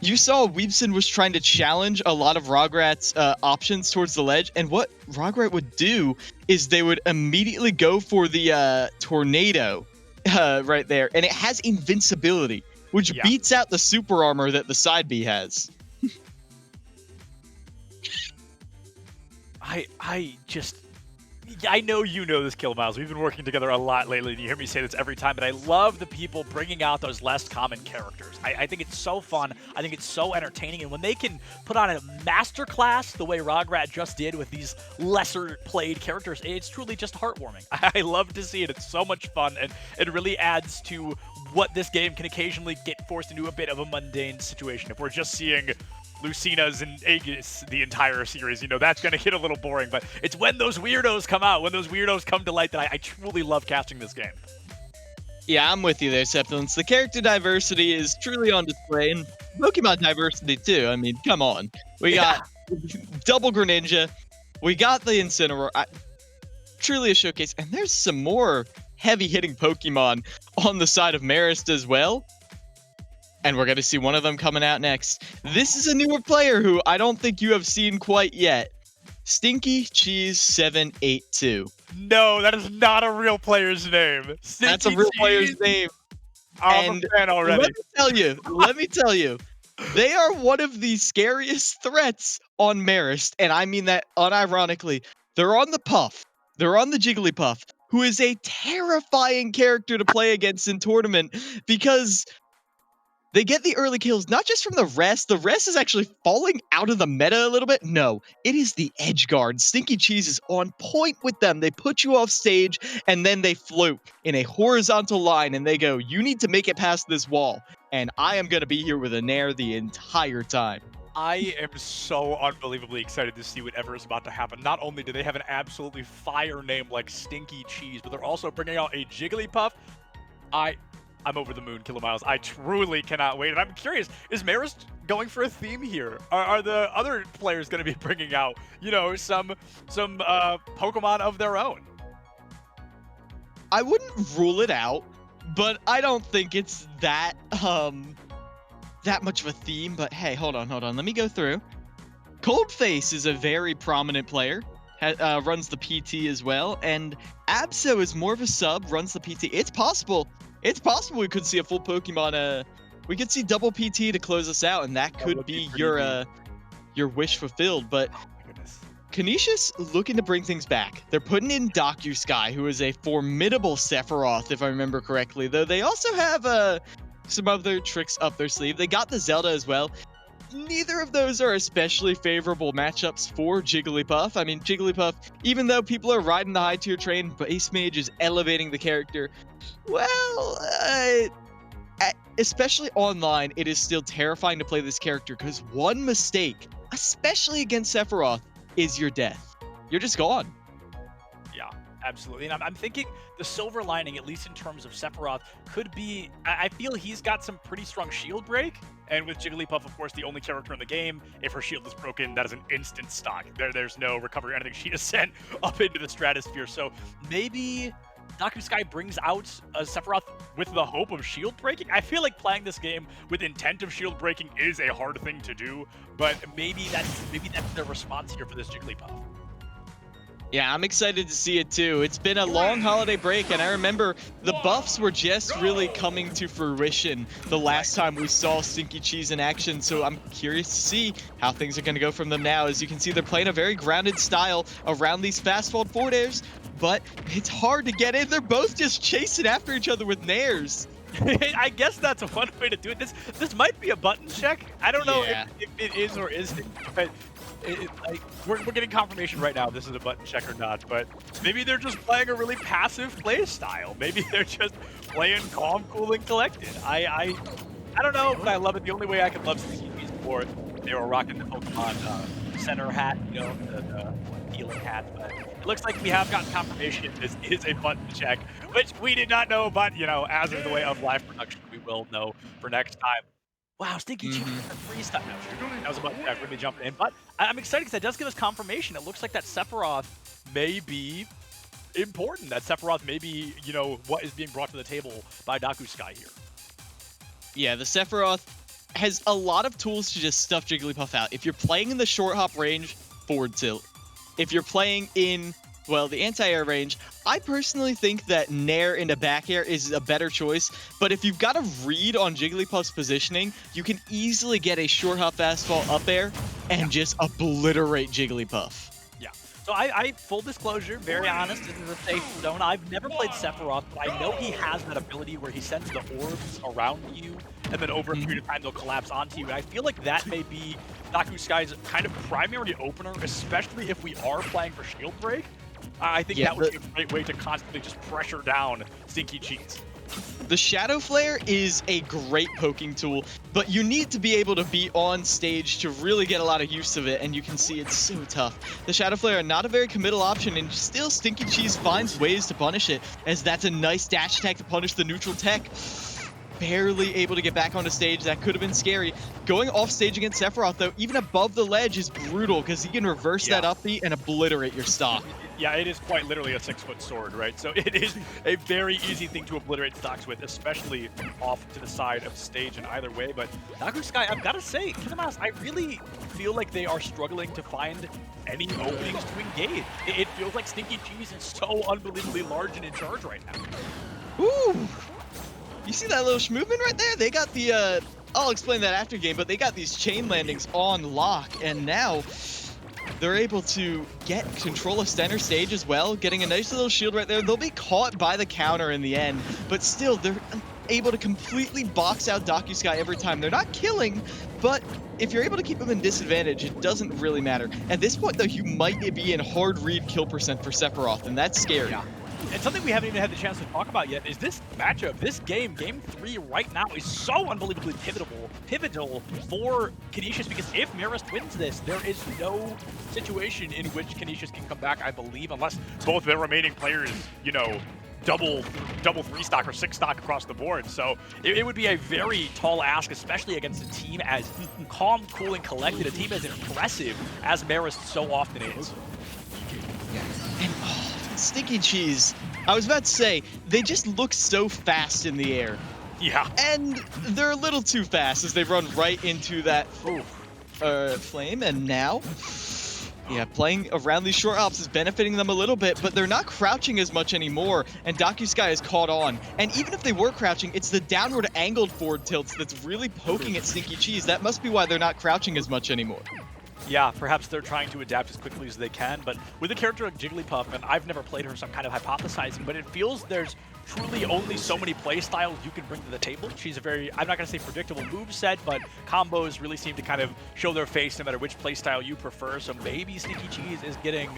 you saw Weebson was trying to challenge a lot of Rograt's options towards the ledge, and what Rograt would do is they would immediately go for the tornado right there, and it has invincibility, which beats out the super armor that the side B has. I know you know this, Kill Miles. We've been working together a lot lately, and you hear me say this every time, but I love the people bringing out those less common characters. I think it's so fun. I think it's so entertaining, and when they can put on a masterclass the way Rograt just did with these lesser-played characters, it's truly just heartwarming. I love to see it. It's so much fun, and it really adds to what this game can occasionally get forced into a bit of a mundane situation. If we're just seeing Lucina's and Aegis the entire series, you know, that's going to get a little boring, but it's when those weirdos come out, when those weirdos come to light that I truly love casting this game. Yeah, I'm with you there, Septilance. The character diversity is truly on display, and Pokemon diversity too. I mean, come on. We got double Greninja, we got the Incineroar, truly a showcase, and there's some more heavy-hitting Pokemon on the side of Marist as well. And we're going to see one of them coming out next. This is a newer player who I don't think you have seen quite yet. Stinky Cheese 782. No, that is not a real player's name. That's a real player's name. I'm a fan already. Let me tell you, they are one of the scariest threats on Marist, and I mean that unironically. They're on the Puff. They're on the Jigglypuff, who is a terrifying character to play against in tournament because they get the early kills, not just from the rest. The rest is actually falling out of the meta a little bit. No, it is the edge guard. Stinky Cheese is on point with them. They put you off stage, and then they float in a horizontal line, and they go, you need to make it past this wall. And I am going to be here with a Nair the entire time. I am so unbelievably excited to see whatever is about to happen. Not only do they have an absolutely fire name like Stinky Cheese, but they're also bringing out a Jigglypuff. I'm over the moon, Kilomiles. I truly cannot wait. And I'm curious, is Marist going for a theme here? Are the other players going to be bringing out, you know, some Pokemon of their own? I wouldn't rule it out, but I don't think it's that that much of a theme. But hey, hold on. Let me go through. Coldface is a very prominent player. Runs the PT as well, and Absol is more of a sub, runs the PT. It's possible we could see a full Pokemon. We could see double PT to close us out, and that could be your wish fulfilled. But Oh my goodness. Canisius looking to bring things back. They're putting in Sky, who is a formidable Sephiroth, if I remember correctly. Though they also have some other tricks up their sleeve. They got the Zelda as well. Neither of those are especially favorable matchups for Jigglypuff. I mean, Jigglypuff, even though people are riding the high tier train, Base Mage is elevating the character. Well, especially online, it is still terrifying to play this character because one mistake, especially against Sephiroth, is your death. You're just gone. Yeah, absolutely. And I'm thinking the silver lining, at least in terms of Sephiroth, could be, I feel he's got some pretty strong shield break. And with Jigglypuff, of course, the only character in the game, if her shield is broken, that is an instant stock. There's no recovery or anything. She is sent up into the stratosphere. So maybe Sky brings out a Sephiroth with the hope of shield breaking. I feel like playing this game with intent of shield breaking is a hard thing to do, but maybe that's their response here for this Jigglypuff. Yeah, I'm excited to see it too. It's been a long holiday break, and I remember the buffs were just really coming to fruition the last time we saw Stinky Cheese in action, so I'm curious to see how things are going to go from them now. As you can see, they're playing a very grounded style around these fast-forward forward airs, but it's hard to get in. They're both just chasing after each other with nairs. I guess that's one way to do it. This might be a button check. I don't know Yeah. if it is or isn't, but like we're getting confirmation right now this is a button check or not, but maybe they're just playing a really passive play style. Maybe they're just playing calm, cool, and collected. I don't know, but I love it. The only way I can love Stinky Cheese before they were rocking the Pokemon center hat, you know, the healing hat, but it looks like we have gotten confirmation this is a button check, which we did not know, but you know, as is the way of live production, we will know for next time. Wow, Stinky Cheese for freeze time. That was a button check, really jumping in, but I'm excited because that does give us confirmation. It looks like that Sephiroth may be important. That Sephiroth may be, you know, what is being brought to the table by Sky here. Yeah, the Sephiroth has a lot of tools to just stuff Jigglypuff out. If you're playing in the short hop range, forward tilt. If you're playing in, well, the anti-air range, I personally think that Nair into back air is a better choice, but if you've got a read on Jigglypuff's positioning, you can easily get a short hop fastball up air and just obliterate Jigglypuff. Yeah. So I full disclosure, very honest, this is a safe zone. I've never played Sephiroth, but I know he has that ability where he sends the orbs around you, and then over a period of time they'll collapse onto you. And I feel like that may be Sky's kind of primary opener, especially if we are playing for shield break. I think that would be a great way to constantly just pressure down Stinky Cheese. The Shadow Flare is a great poking tool, but you need to be able to be on stage to really get a lot of use of it, and you can see it's so tough. The Shadow Flare are not a very committal option, and still Stinky Cheese finds ways to punish it, as that's a nice dash attack to punish the neutral tech. Barely able to get back onto stage. That could have been scary. Going off stage against Sephiroth, though, even above the ledge is brutal because he can reverse that up B and obliterate your stock. Yeah, it is quite literally a 6-foot sword, right? So it is a very easy thing to obliterate stocks with, especially off to the side of the stage in either way. But Sky, I've got to say, I really feel like they are struggling to find any openings to engage. It feels like Stinky Cheese is so unbelievably large and in charge right now. Ooh! You see that little movement right there? They got the, I'll explain that after game, but they got these chain landings on lock, and now they're able to get control of center stage as well, getting a nice little shield right there. They'll be caught by the counter in the end, but still, they're able to completely box out Sky every time. They're not killing, but if you're able to keep them in disadvantage, it doesn't really matter. At this point, though, you might be in hard read kill percent for Sephiroth, and that's scary. Yeah. And something we haven't even had the chance to talk about yet is this matchup. This game, Game 3 right now, is so unbelievably pivotal for Canisius, because if Marist wins this, there is no situation in which Canisius can come back, I believe, unless both their remaining players, you know, double 3-stock or 6-stock across the board. So it would be a very tall ask, especially against a team as calm, cool, and collected, a team as impressive as Marist so often is. And Stinky Cheese, I was about to say, they just look so fast in the air. Yeah. And they're a little too fast as they run right into that flame, and now... Yeah, playing around these short hops is benefiting them a little bit, but they're not crouching as much anymore, and Sky is caught on. And even if they were crouching, it's the downward angled forward tilts that's really poking at Stinky Cheese. That must be why they're not crouching as much anymore. Yeah, perhaps they're trying to adapt as quickly as they can, but with a character like Jigglypuff, and I've never played her, so I'm kind of hypothesizing, but it feels there's truly only so many play styles you can bring to the table. She's a very, I'm not going to say predictable moveset, but combos really seem to kind of show their face no matter which play style you prefer, so maybe Stinky Cheese is getting,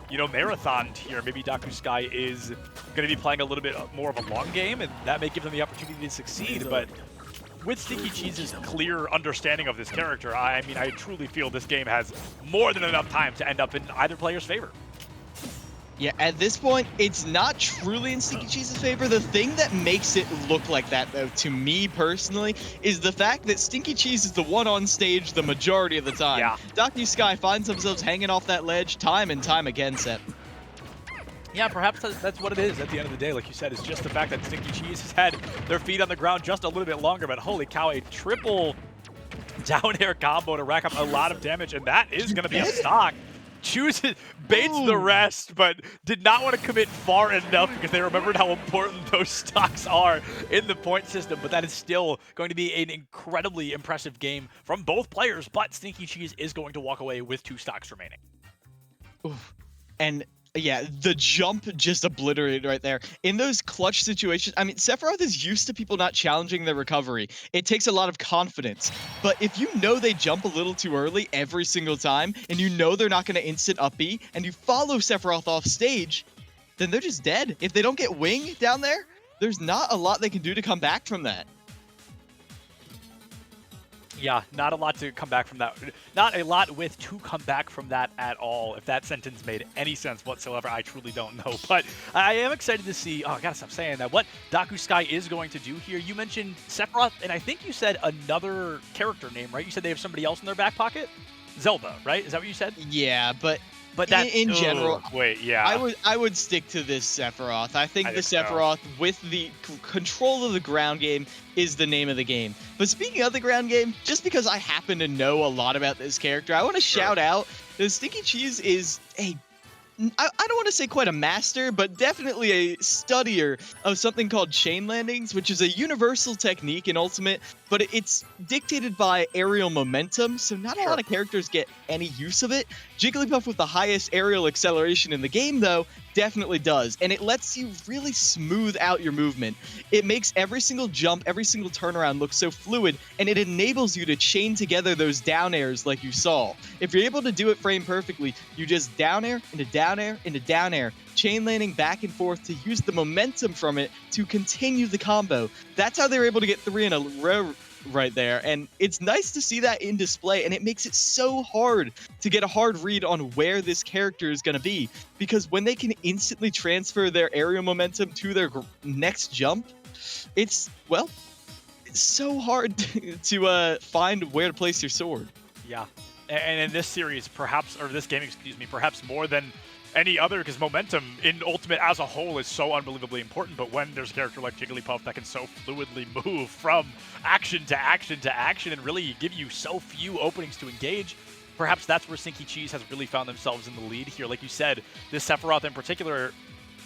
you know, marathoned here. Maybe Sky is going to be playing a little bit more of a long game, and that may give them the opportunity to succeed, but with Stinky Cheese's clear understanding of this character, I mean, I truly feel this game has more than enough time to end up in either player's favor. Yeah, at this point, it's not truly in Stinky Cheese's favor. The thing that makes it look like that, though, to me personally, is the fact that Stinky Cheese is the one on stage the majority of the time. Yeah. Sky finds themselves hanging off that ledge time and time again, Seth. Yeah, perhaps that's what it is at the end of the day. Like you said, it's just the fact that Stinky Cheese has had their feet on the ground just a little bit longer, but holy cow, a triple down air combo to rack up a lot of damage, and that is going to be a stock. Chooses, baits the rest, but did not want to commit far enough because they remembered how important those stocks are in the point system, but that is still going to be an incredibly impressive game from both players, but Stinky Cheese is going to walk away with 2 stocks remaining. Oof. And yeah, the jump just obliterated right there. In those clutch situations, I mean, Sephiroth is used to people not challenging their recovery. It takes a lot of confidence. But if you know they jump a little too early every single time, and you know they're not going to instant up B, and you follow Sephiroth off stage, then they're just dead. If they don't get wing down there, there's not a lot they can do to come back from that. Yeah, not a lot to come back from that. Not a lot to come back from that at all. If that sentence made any sense whatsoever, I truly don't know. But I am excited to see, I gotta stop saying that, what Sky is going to do here. You mentioned Sephiroth, and I think you said another character name, right? You said they have somebody else in their back pocket? Zelda, right? Is that what you said? Yeah, but that, in general, wait, yeah. I would stick to this Sephiroth. I think the Sephiroth with the control of the ground game is the name of the game. But speaking of the ground game, just because I happen to know a lot about this character, I want to shout out that Stinky Cheese is I don't want to say quite a master, but definitely a studier of something called chain landings, which is a universal technique in Ultimate, but it's dictated by aerial momentum, so not a lot of characters get any use of it. Jigglypuff with the highest aerial acceleration in the game, though, definitely does, and it lets you really smooth out your movement. It makes every single jump, every single turnaround look so fluid, and it enables you to chain together those down airs like you saw. If you're able to do it frame perfectly, you just down air into down air into down air, chain landing back and forth to use the momentum from it to continue the combo. That's how they were able to get 3 in a row right there, and it's nice to see that in display, and it makes it so hard to get a hard read on where this character is going to be, because when they can instantly transfer their aerial momentum to their next jump, it's so hard to find where to place your sword. Yeah, and in this series, this game, perhaps more than any other, because momentum in Ultimate as a whole is so unbelievably important, but when there's a character like Jigglypuff that can so fluidly move from action to action to action and really give you so few openings to engage, perhaps that's where Stinky Cheese has really found themselves in the lead here. Like you said, this Sephiroth in particular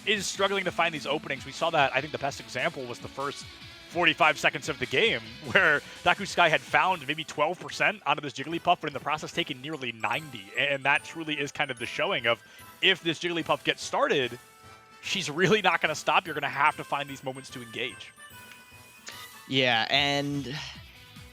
is struggling to find these openings. We saw that, I think the best example was the first 45 seconds of the game, where Sky had found maybe 12% out of this Jigglypuff, but in the process taken nearly 90. And that truly is kind of the showing of, if this Jigglypuff gets started, she's really not going to stop. You're going to have to find these moments to engage. Yeah, and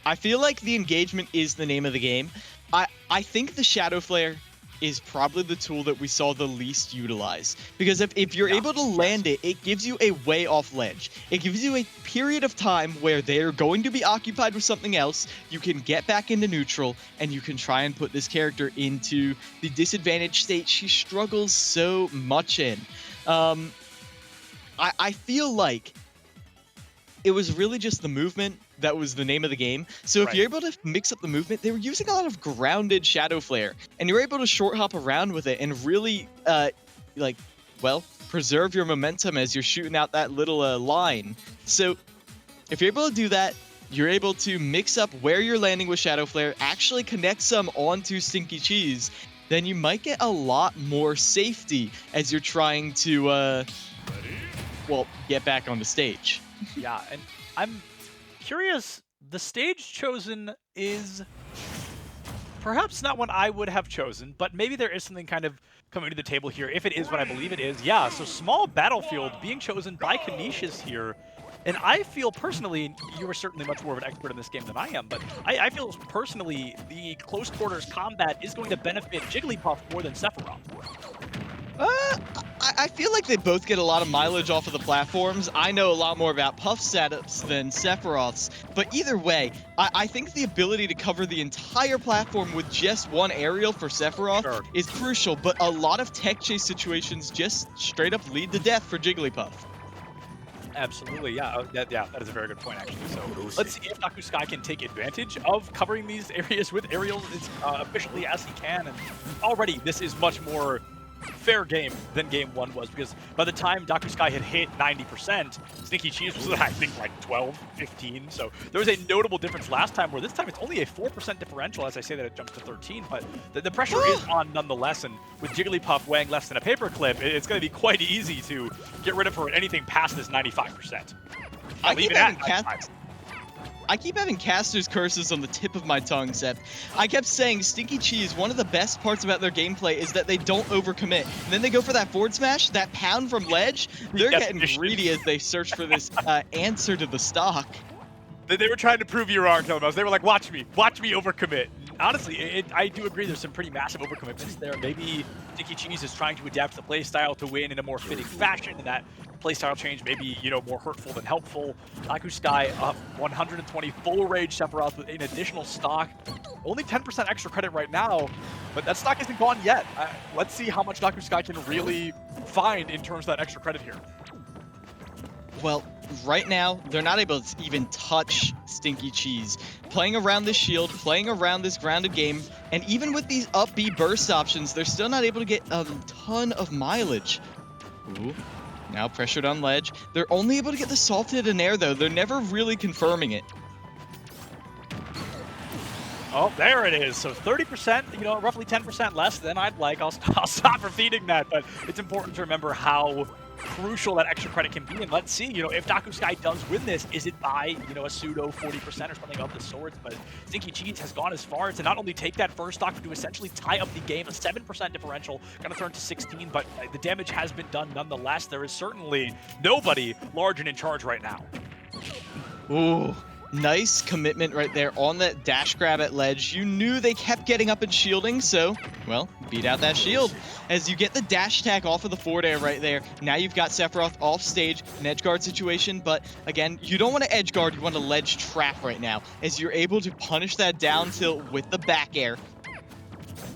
I feel like the engagement is the name of the game. I think the Shadow Flare is probably the tool that we saw the least utilized. Because if you're able to land it, it gives you a way off ledge. It gives you a period of time where they're going to be occupied with something else. You can get back into neutral, and you can try and put this character into the disadvantaged state she struggles so much in. I feel like it was really just the movement that was the name of the game. So if you're able to mix up the movement, they were using a lot of grounded Shadow Flare, and you're able to short hop around with it and really, preserve your momentum as you're shooting out that little line. So if you're able to do that, you're able to mix up where you're landing with Shadow Flare, actually connect some onto Stinky Cheese, then you might get a lot more safety as you're trying to, get back on the stage. Yeah, and I'm curious, the stage chosen is perhaps not one I would have chosen, but maybe there is something kind of coming to the table here, if it is what I believe it is. Yeah, so small battlefield being chosen by Canisius here. And I feel personally, you are certainly much more of an expert in this game than I am, but I feel personally the close quarters combat is going to benefit Jigglypuff more than Sephiroth. I feel like they both get a lot of mileage off of the platforms. I know a lot more about Puff's setups than Sephiroth's, but either way, I think the ability to cover the entire platform with just one aerial for Sephiroth is crucial, but a lot of tech chase situations just straight up lead to death for Jigglypuff. Absolutely, yeah. That is a very good point, actually. So let's see if Daku Sky can take advantage of covering these areas with aerials as efficiently as he can. And already, this is much more fair game than game 1 was, because by the time Daku Sky had hit 90%, Stinky Cheese was, I think, like 12, 15. So there was a notable difference last time, where this time it's only a 4% differential. As I say that, it jumps to 13, but the pressure is on nonetheless. And with Jigglypuff weighing less than a paperclip, it's going to be quite easy to get rid of her anything past this 95%. I keep having Caster's curses on the tip of my tongue, Seth. I kept saying Stinky Cheese, one of the best parts about their gameplay is that they don't overcommit. And then they go for that forward smash, that pound from ledge. They're getting greedy as they search for this answer to the stock. They were trying to prove you wrong, Killmouse. They were like, watch me overcommit. Honestly, I do agree there's some pretty massive overcommitments there. Maybe Stinky Cheese is trying to adapt the playstyle to win in a more fitting fashion, and that playstyle change may be, more hurtful than helpful. Daku Sky up 120 full rage Sephiroth with an additional stock. Only 10% extra credit right now, but that stock isn't gone yet. Let's see how much Daku Sky can really find in terms of that extra credit here. Well, right now, they're not able to even touch Stinky Cheese. Playing around this shield, playing around this grounded game, and even with these up B burst options, they're still not able to get a ton of mileage. Ooh, now pressured on ledge. They're only able to get the salted in air, though. They're never really confirming it. Oh, there it is. So 30%, roughly 10% less than I'd like. I'll stop repeating that, but it's important to remember how crucial that extra credit can be. And let's see, if Daku Sky does win this, is it by, a pseudo 40% or something of the swords? But Stinky Cheese has gone as far as to not only take that first stock, but to essentially tie up the game. A 7% differential, gonna turn to 16, but the damage has been done nonetheless. There is certainly nobody large and in charge right now. Ooh. Nice commitment right there on that dash grab at ledge. You knew they kept getting up and shielding, so, beat out that shield. As you get the dash attack off of the forward air right there, now you've got Sephiroth off stage, an edge guard situation, but again, you don't want to edge guard, you want to ledge trap right now, as you're able to punish that down tilt with the back air.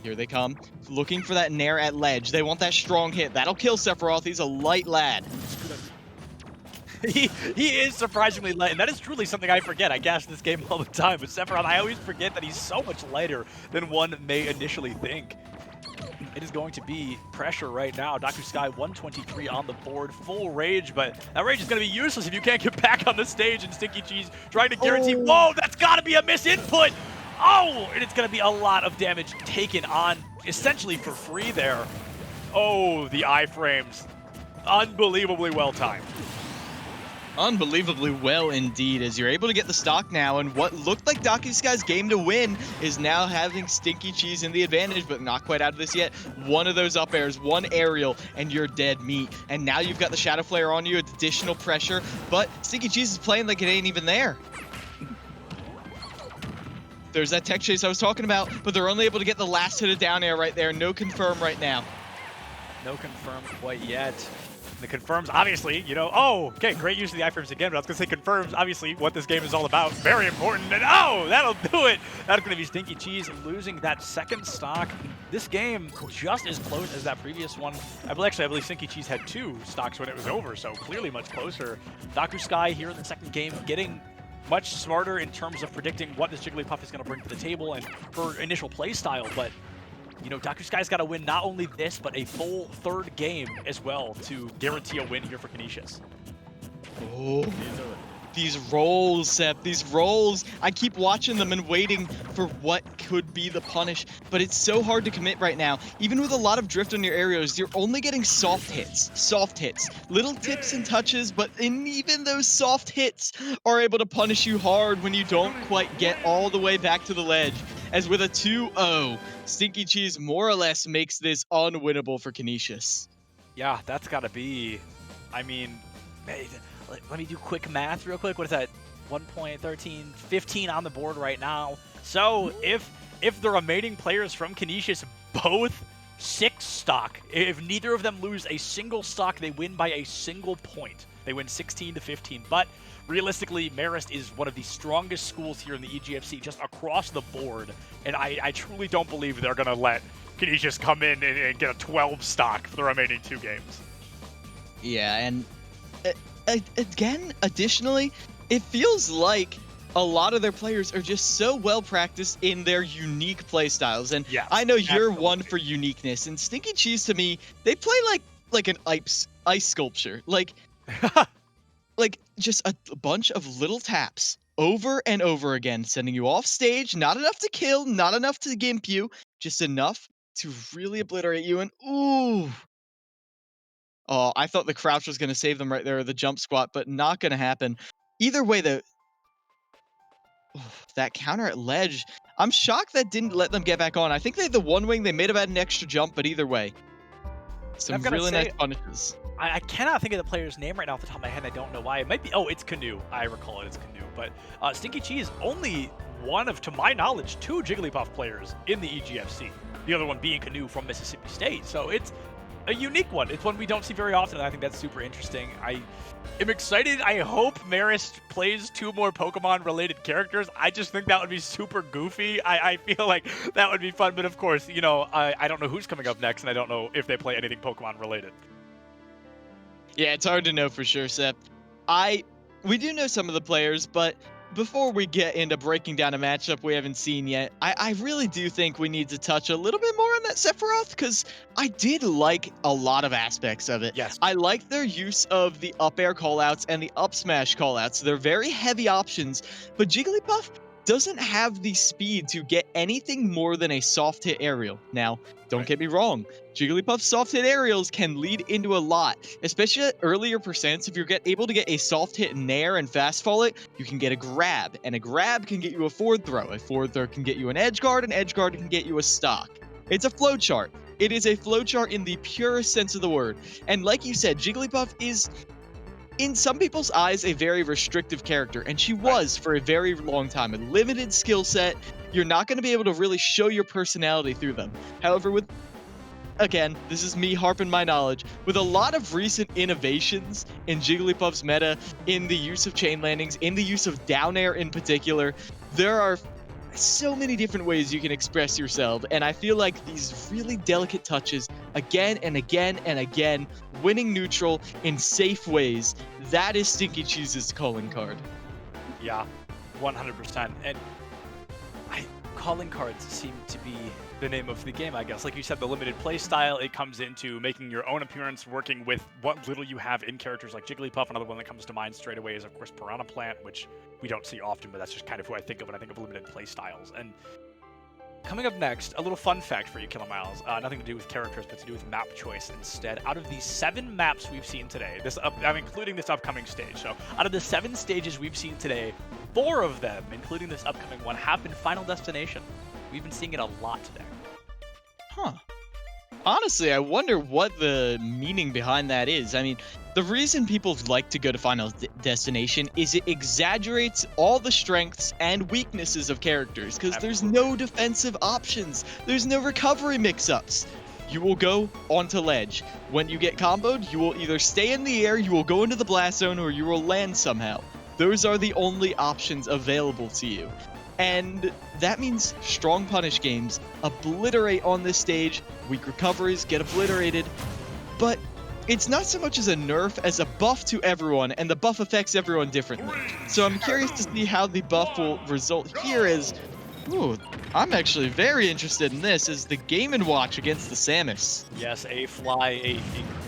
Here they come, looking for that nair at ledge. They want that strong hit. That'll kill Sephiroth. He's a light lad. He is surprisingly light, and that is truly something I forget. I gas this game all the time, but Sephiroth, I always forget that he's so much lighter than one may initially think. It is going to be pressure right now. Daku Sky 123 on the board, full rage, but that rage is going to be useless if you can't get back on the stage, and Stinky Cheese trying to guarantee, whoa, that's got to be a misinput! Oh, and it's going to be a lot of damage taken on essentially for free there. Oh, the iframes. Unbelievably well timed. Unbelievably well indeed, as you're able to get the stock now, and what looked like Daku Sky's game to win is now having Stinky Cheese in the advantage, but not quite out of this yet. One of those up airs, one aerial, and you're dead meat. And now you've got the Shadow Flare on you, additional pressure, but Stinky Cheese is playing like it ain't even there. There's that tech chase I was talking about, but they're only able to get the last hit of down air right there. No confirm right now. No confirm quite yet. And it confirms, obviously, you know, oh, okay, great use of the iframes again, but I was going to say confirms, obviously, what this game is all about. Very important, and oh, that'll do it. That's going to be Stinky Cheese losing that second stock. This game just as close as that previous one. I believe Stinky Cheese had 2 stocks when it was over, so clearly much closer. Daku Sky here in the second game getting much smarter in terms of predicting what this Jigglypuff is going to bring to the table and her initial play style, but you know, Daku Sky's got to win not only this, but a full 3rd game as well to guarantee a win here for Canisius. Oh, these rolls, Sep, these rolls. I keep watching them and waiting for what could be the punish, but it's so hard to commit right now. Even with a lot of drift on your aerials, you're only getting soft hits, little tips and touches, but even those soft hits are able to punish you hard when you don't quite get all the way back to the ledge. As with a 2-0, Stinky Cheese more or less makes this unwinnable for Canisius. Yeah, that's got to be, I mean, let me do quick math real quick. What is that? 1.13, 15 on the board right now. So if the remaining players from Canisius both 6 stock, if neither of them lose a single stock, they win by a single point. They win 16-15. But realistically, Marist is one of the strongest schools here in the EGFC just across the board. And I truly don't believe they're going to let Canisius come in and get a 12 stock for the remaining 2 games. Yeah, and again, additionally, it feels like a lot of their players are just so well practiced in their unique play styles. And yes, I know you're absolutely. one for uniqueness. And Stinky Cheese, to me, they play like an ice sculpture. Like just a bunch of little taps over and over again, sending you off stage. Not enough to kill, not enough to gimp you, just enough to really obliterate you. And ooh. Oh, I thought the crouch was going to save them right there, or the jump squat, but not going to happen. Either way, that counter at ledge, I'm shocked that didn't let them get back on. I think they had the one wing, they made about an extra jump, but either way, some really nice punishes. I cannot think of the player's name right now off the top of my head. I don't know why. It might be, oh, it's Canoe. I recall it's Canoe. But Stinky Cheese, only one of, to my knowledge, 2 Jigglypuff players in the EGFC. The other one being Canoe from Mississippi State. So it's a unique one. It's one we don't see very often, and I think that's super interesting. I am excited. I hope Marist plays 2 more Pokemon-related characters. I just think that would be super goofy. I feel like that would be fun, but of course, you know, I don't know who's coming up next, and I don't know if they play anything Pokemon-related. Yeah, it's hard to know for sure, Sep. We do know some of the players, but before we get into breaking down a matchup we haven't seen yet, I really do think we need to touch a little bit more on that Sephiroth, because I did like a lot of aspects of it. Yes. I like their use of the up air callouts and the up smash callouts. They're very heavy options, but Jigglypuff doesn't have the speed to get anything more than a soft hit aerial. Now, don't get me wrong, Jigglypuff's soft hit aerials can lead into a lot, especially at earlier percents. If you're able to get a soft hit nair and fast fall it, you can get a grab, and a grab can get you a forward throw. A forward throw can get you an edge guard can get you a stock. It's a flowchart. It is a flowchart in the purest sense of the word. And like you said, Jigglypuff is, in some people's eyes, a very restrictive character, and she was for a very long time. A limited skill set. You're not going to be able to really show your personality through them. However, again, this is me harping my knowledge, with a lot of recent innovations in Jigglypuff's meta, in the use of chain landings, in the use of down air in particular, there are so many different ways you can express yourself, and I feel like these really delicate touches, again and again and again, winning neutral in safe ways, that is Stinky Cheese's calling card. Yeah, 100%. And calling cards seem to be the name of the game, I guess. Like you said, the limited play style, it comes into making your own appearance, working with what little you have in characters like Jigglypuff. Another one that comes to mind straight away is, of course, Piranha Plant, which we don't see often, but that's just kind of who I think of when I think of limited play styles. And coming up next, a little fun fact for you, Killer Miles. Nothing to do with characters, but to do with map choice instead. Out of the 7 maps we've seen today, I'm including this upcoming stage. So out of the 7 stages we've seen today, 4 of them, including this upcoming one, have been Final Destination. We've been seeing it a lot today. Huh. Honestly, I wonder what the meaning behind that is. I mean, the reason people like to go to Final Destination is it exaggerates all the strengths and weaknesses of characters, because there's no defensive options. There's no recovery mix-ups. you will go onto ledge. When you get comboed, you will either stay in the air, you will go into the blast zone, or you will land somehow. Those are the only options available to you. And that means strong punish games obliterate on this stage, weak recoveries get obliterated, but it's not so much as a nerf as a buff to everyone, and the buff affects everyone differently. So I'm curious to see how the buff will result here as, ooh, I'm actually very interested in this, as the Game & Watch against the Samus. Yes, A-Fly, a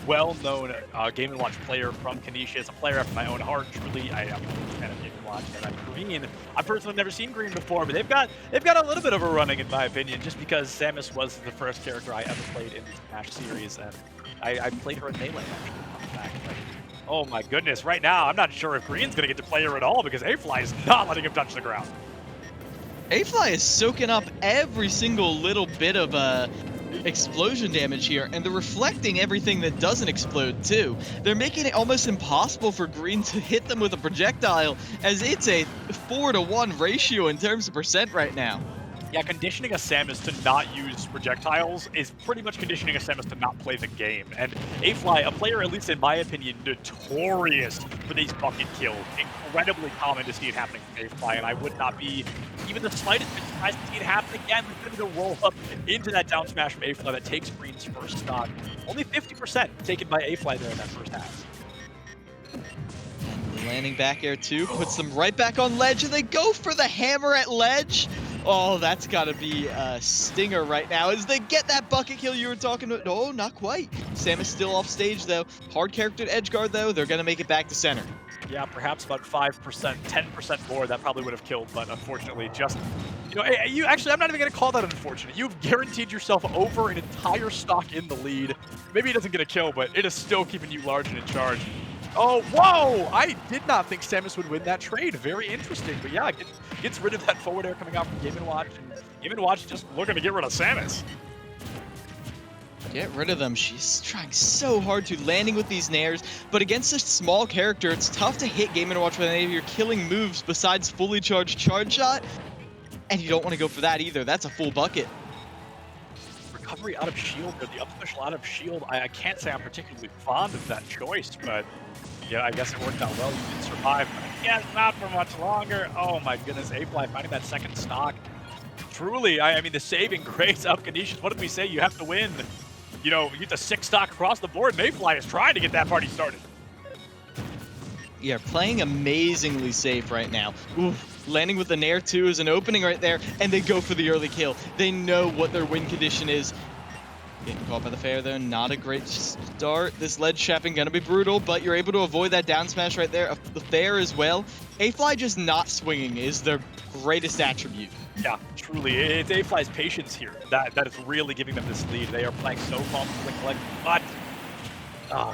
well-known Game & Watch player from Canisius, a player after my own heart. Truly, I am a fan of Game & Watch, and I'm Green. I've personally never seen Green before, but they've got a little bit of a running, in my opinion, just because Samus was the first character I ever played in the Smash series, and I played her in Melee, actually. Back, like, oh my goodness, right now, I'm not sure if Green's going to get to play her at all, because A-Fly is not letting him touch the ground. A-Fly is soaking up every single little bit of explosion damage here, and they're reflecting everything that doesn't explode too. They're making it almost impossible for Green to hit them with a projectile, as it's a 4-to-1 ratio in terms of percent right now. Yeah, conditioning a Samus to not use projectiles is pretty much conditioning a Samus to not play the game. And A-Fly, a player, at least in my opinion, notorious for these bucket kills. Incredibly common to see it happening from A-Fly, and I would not be even the slightest bit surprised to see it happen again. There's going to be a roll-up into that down smash from A-Fly that takes Green's first stock. Only 50% taken by A-Fly there in that first half. And the landing back air too puts them right back on ledge, and they go for the hammer at ledge. Oh, that's got to be a stinger right now as they get that bucket kill you were talking about. Oh, not quite. Samus still off stage, though. Hard charactered edge guard, though. They're going to make it back to center. Yeah, perhaps about 5%, 10% more that probably would have killed, but unfortunately just, I'm not even going to call that unfortunate. You've guaranteed yourself over an entire stock in the lead. Maybe it doesn't get a kill, but it is still keeping you large and in charge. Oh, whoa! I did not think Samus would win that trade. Very interesting. But yeah, gets rid of that forward air coming out from Game & Watch. And Game & Watch just looking to get rid of Samus. Get rid of them. She's trying so hard to landing with these nairs. But against a small character, it's tough to hit Game & Watch with any of your killing moves besides fully charged charge shot. And you don't want to go for that either. That's a full bucket. Recovery out of shield, or the up special out of shield. I can't say I'm particularly fond of that choice, but yeah, I guess it worked out well. You did survive, but I guess not for much longer. Oh my goodness, A-Fly finding that second stock. Truly, I mean, the saving grace of Canisius. What did we say? You have to win. You get the 6 stock across the board. A-Fly is trying to get that party started. Yeah, playing amazingly safe right now. Ooh, landing with the Nair 2 is an opening right there, and they go for the early kill. They know what their win condition is. Getting caught by the fair, though. Not a great start. This ledge trapping gonna be brutal, but you're able to avoid that down smash right there. The fair as well. A-Fly just not swinging is their greatest attribute. Yeah, truly. It's A-Fly's patience here that is really giving them this lead. They are playing so calm, but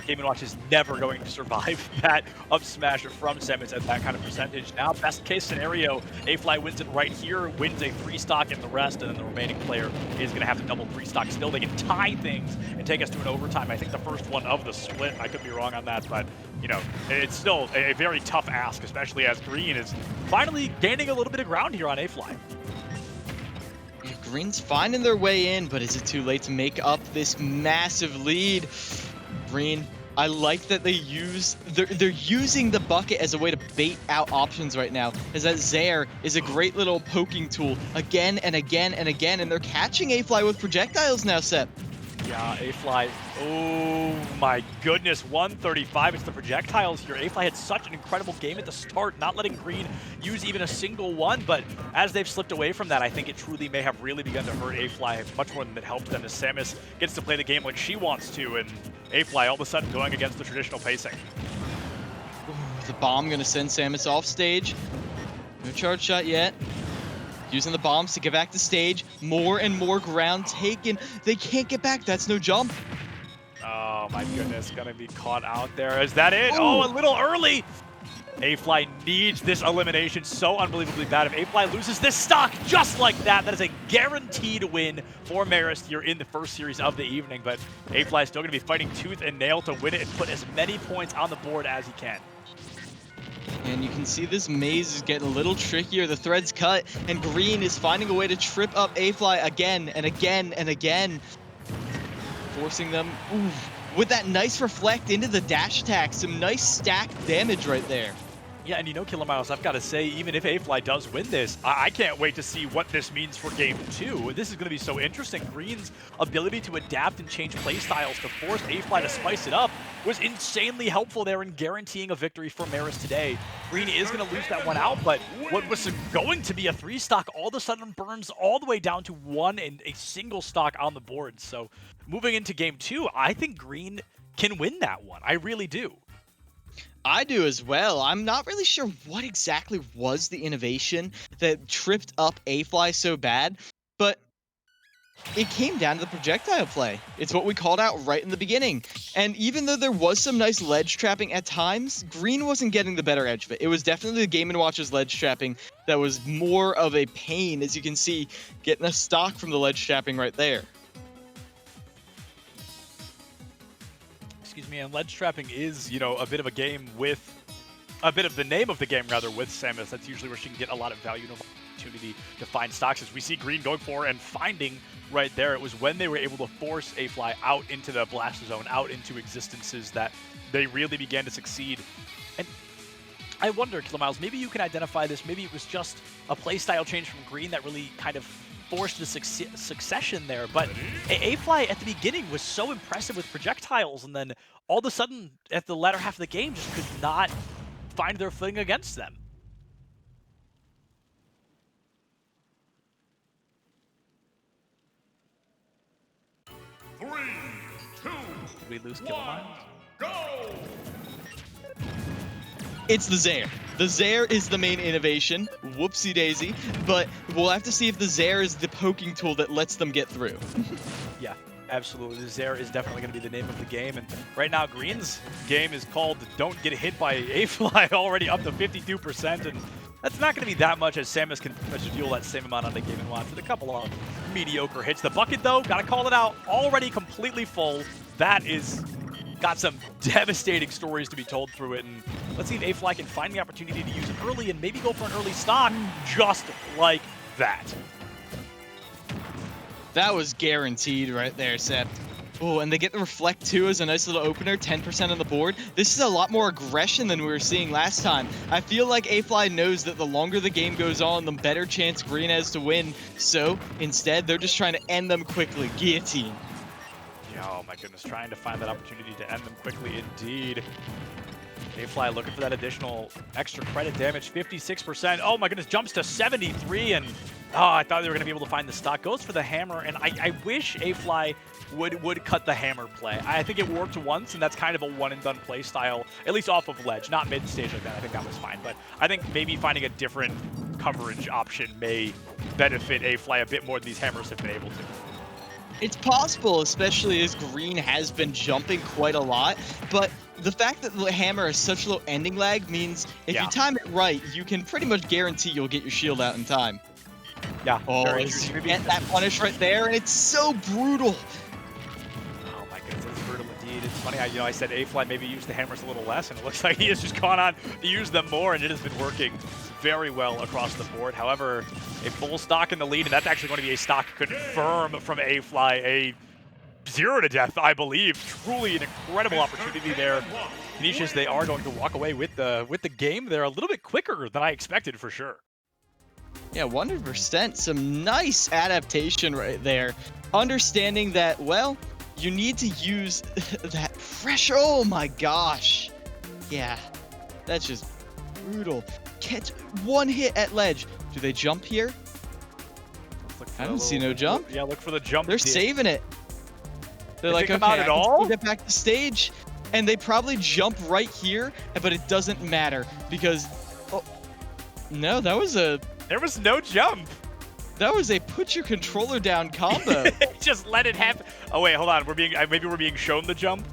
Game & Watch is never going to survive that up smash from Samus at that kind of percentage. Now, best case scenario, A-Fly wins it right here, wins a 3 stock in the rest, and then the remaining player is going to have to double 3 stock still. They can tie things and take us to an overtime. I think the first one of the split. I could be wrong on that, but it's still a very tough ask, especially as Green is finally gaining a little bit of ground here on A-Fly. Green's finding their way in, but is it too late to make up this massive lead? Green, I like that they're using the bucket as a way to bait out options right now, as that Zaire is a great little poking tool again and again and again, and they're catching A-Fly with projectiles now, Sep. Yeah, A-Fly, oh my goodness, 135, it's the projectiles here. A-Fly had such an incredible game at the start, not letting Green use even a single one, but as they've slipped away from that, I think it truly may have really begun to hurt A-Fly much more than it helped them, as Samus gets to play the game like she wants to, and A-Fly all of a sudden going against the traditional pacing. Ooh, the bomb gonna send Samus off stage. No charge shot yet. Using the bombs to get back to stage. More and more ground taken. They can't get back. That's no jump. Oh my goodness, gonna be caught out there. Is that it? Oh, a little early. A-Fly needs this elimination so unbelievably bad. If A-Fly loses this stock just like that, that is a guaranteed win for Marist here in the first series of the evening. But A-Fly is still gonna be fighting tooth and nail to win it and put as many points on the board as he can. And you can see this maze is getting a little trickier. The thread's cut, and Green is finding a way to trip up A-Fly again and again and again. forcing them. Oof. With that nice reflect into the dash attack, some nice stacked damage right there. Yeah, and Killer Miles, I've got to say, even if A-Fly does win this, I can't wait to see what this means for Game 2. This is going to be so interesting. Green's ability to adapt and change playstyles to force A-Fly to spice it up was insanely helpful there in guaranteeing a victory for Marist today. Green is going to lose that one out, but what was going to be a 3-stock all of a sudden burns all the way down to 1 and a single stock on the board. So moving into Game 2, I think Green can win that one. I really do. I do as well. I'm not really sure what exactly was the innovation that tripped up A-Fly so bad, but it came down to the projectile play. It's what we called out right in the beginning. And even though there was some nice ledge trapping at times, Green wasn't getting the better edge of it. It was definitely the Game & Watch's ledge trapping that was more of a pain, as you can see, getting a stock from the ledge trapping right there. Excuse me, and ledge trapping is, a bit of a game with, a bit of the name of the game, rather, with Samus. That's usually where she can get a lot of value and opportunity to find stocks. As we see Green going for and finding right there, it was when they were able to force A-Fly out into the blast zone, out into existences, that they really began to succeed. And I wonder, Killer Miles, maybe you can identify this. Maybe it was just a playstyle change from Green that really kind of forced the succession there, but A-Fly at the beginning was so impressive with projectiles, and then all of a sudden at the latter half of the game just could not find their footing against them. Three, two, Did we lose Killer Miles? go! It's the Zair. The Zair is the main innovation. Whoopsie daisy. But we'll have to see if the Zair is the poking tool that lets them get through. Yeah, absolutely. The Zair is definitely going to be the name of the game. And right now, Green's game is called Don't Get Hit by A-Fly, already up to 52%. And that's not going to be that much, as Samus can fuel that same amount on the Game & Watch with a couple of mediocre hits. The bucket, though, got to call it out, already completely full. That is got some devastating stories to be told through it, and let's see if A-Fly can find the opportunity to use it early and maybe go for an early stock just like that. That was guaranteed right there, Seb. Oh, and they get the Reflect too as a nice little opener, 10% on the board. This is a lot more aggression than we were seeing last time. I feel like A-Fly knows that the longer the game goes on, the better chance Green has to win. So, instead, they're just trying to end them quickly. Guillotine. Oh my goodness, trying to find that opportunity to end them quickly indeed. A-Fly looking for that additional extra credit damage, 56%. Oh my goodness, jumps to 73, and I thought they were going to be able to find the stock. Goes for the hammer, and I wish A-Fly would cut the hammer play. I think it worked once, and that's kind of a one-and-done play style, at least off of ledge, not mid-stage like that. I think that was fine, but I think maybe finding a different coverage option may benefit A-Fly a bit more than these hammers have been able to. It's possible, especially as Green has been jumping quite a lot, but the fact that the hammer has such low ending lag means if you time it right, you can pretty much guarantee you'll get your shield out in time. Yeah. Oh, get that punish right there, and it's so brutal. Oh my goodness, it's brutal indeed. It's funny how, I said A-Fly maybe use the hammers a little less, and it looks like he has just gone on to use them more, and it has been working very well across the board. However, a full stock in the lead, and that's actually going to be a stock confirm from A-Fly, a 0 to death, I believe. Truly an incredible opportunity there. Canisius, they are going to walk away with the game there a little bit quicker than I expected for sure. Yeah, 100%. Some nice adaptation right there. Understanding that, well, you need to use that pressure. Oh my gosh. Yeah, that's just brutal. Catch one hit at ledge. Do they jump here? I don't see no jump. Yeah, look for the jump. They're saving it. They're like, okay, I can get back to stage, and they probably jump right here, but it doesn't matter because, no, there was no jump. That was a put your controller down combo. Just let it happen. Oh wait, hold on. Maybe we're being shown the jump.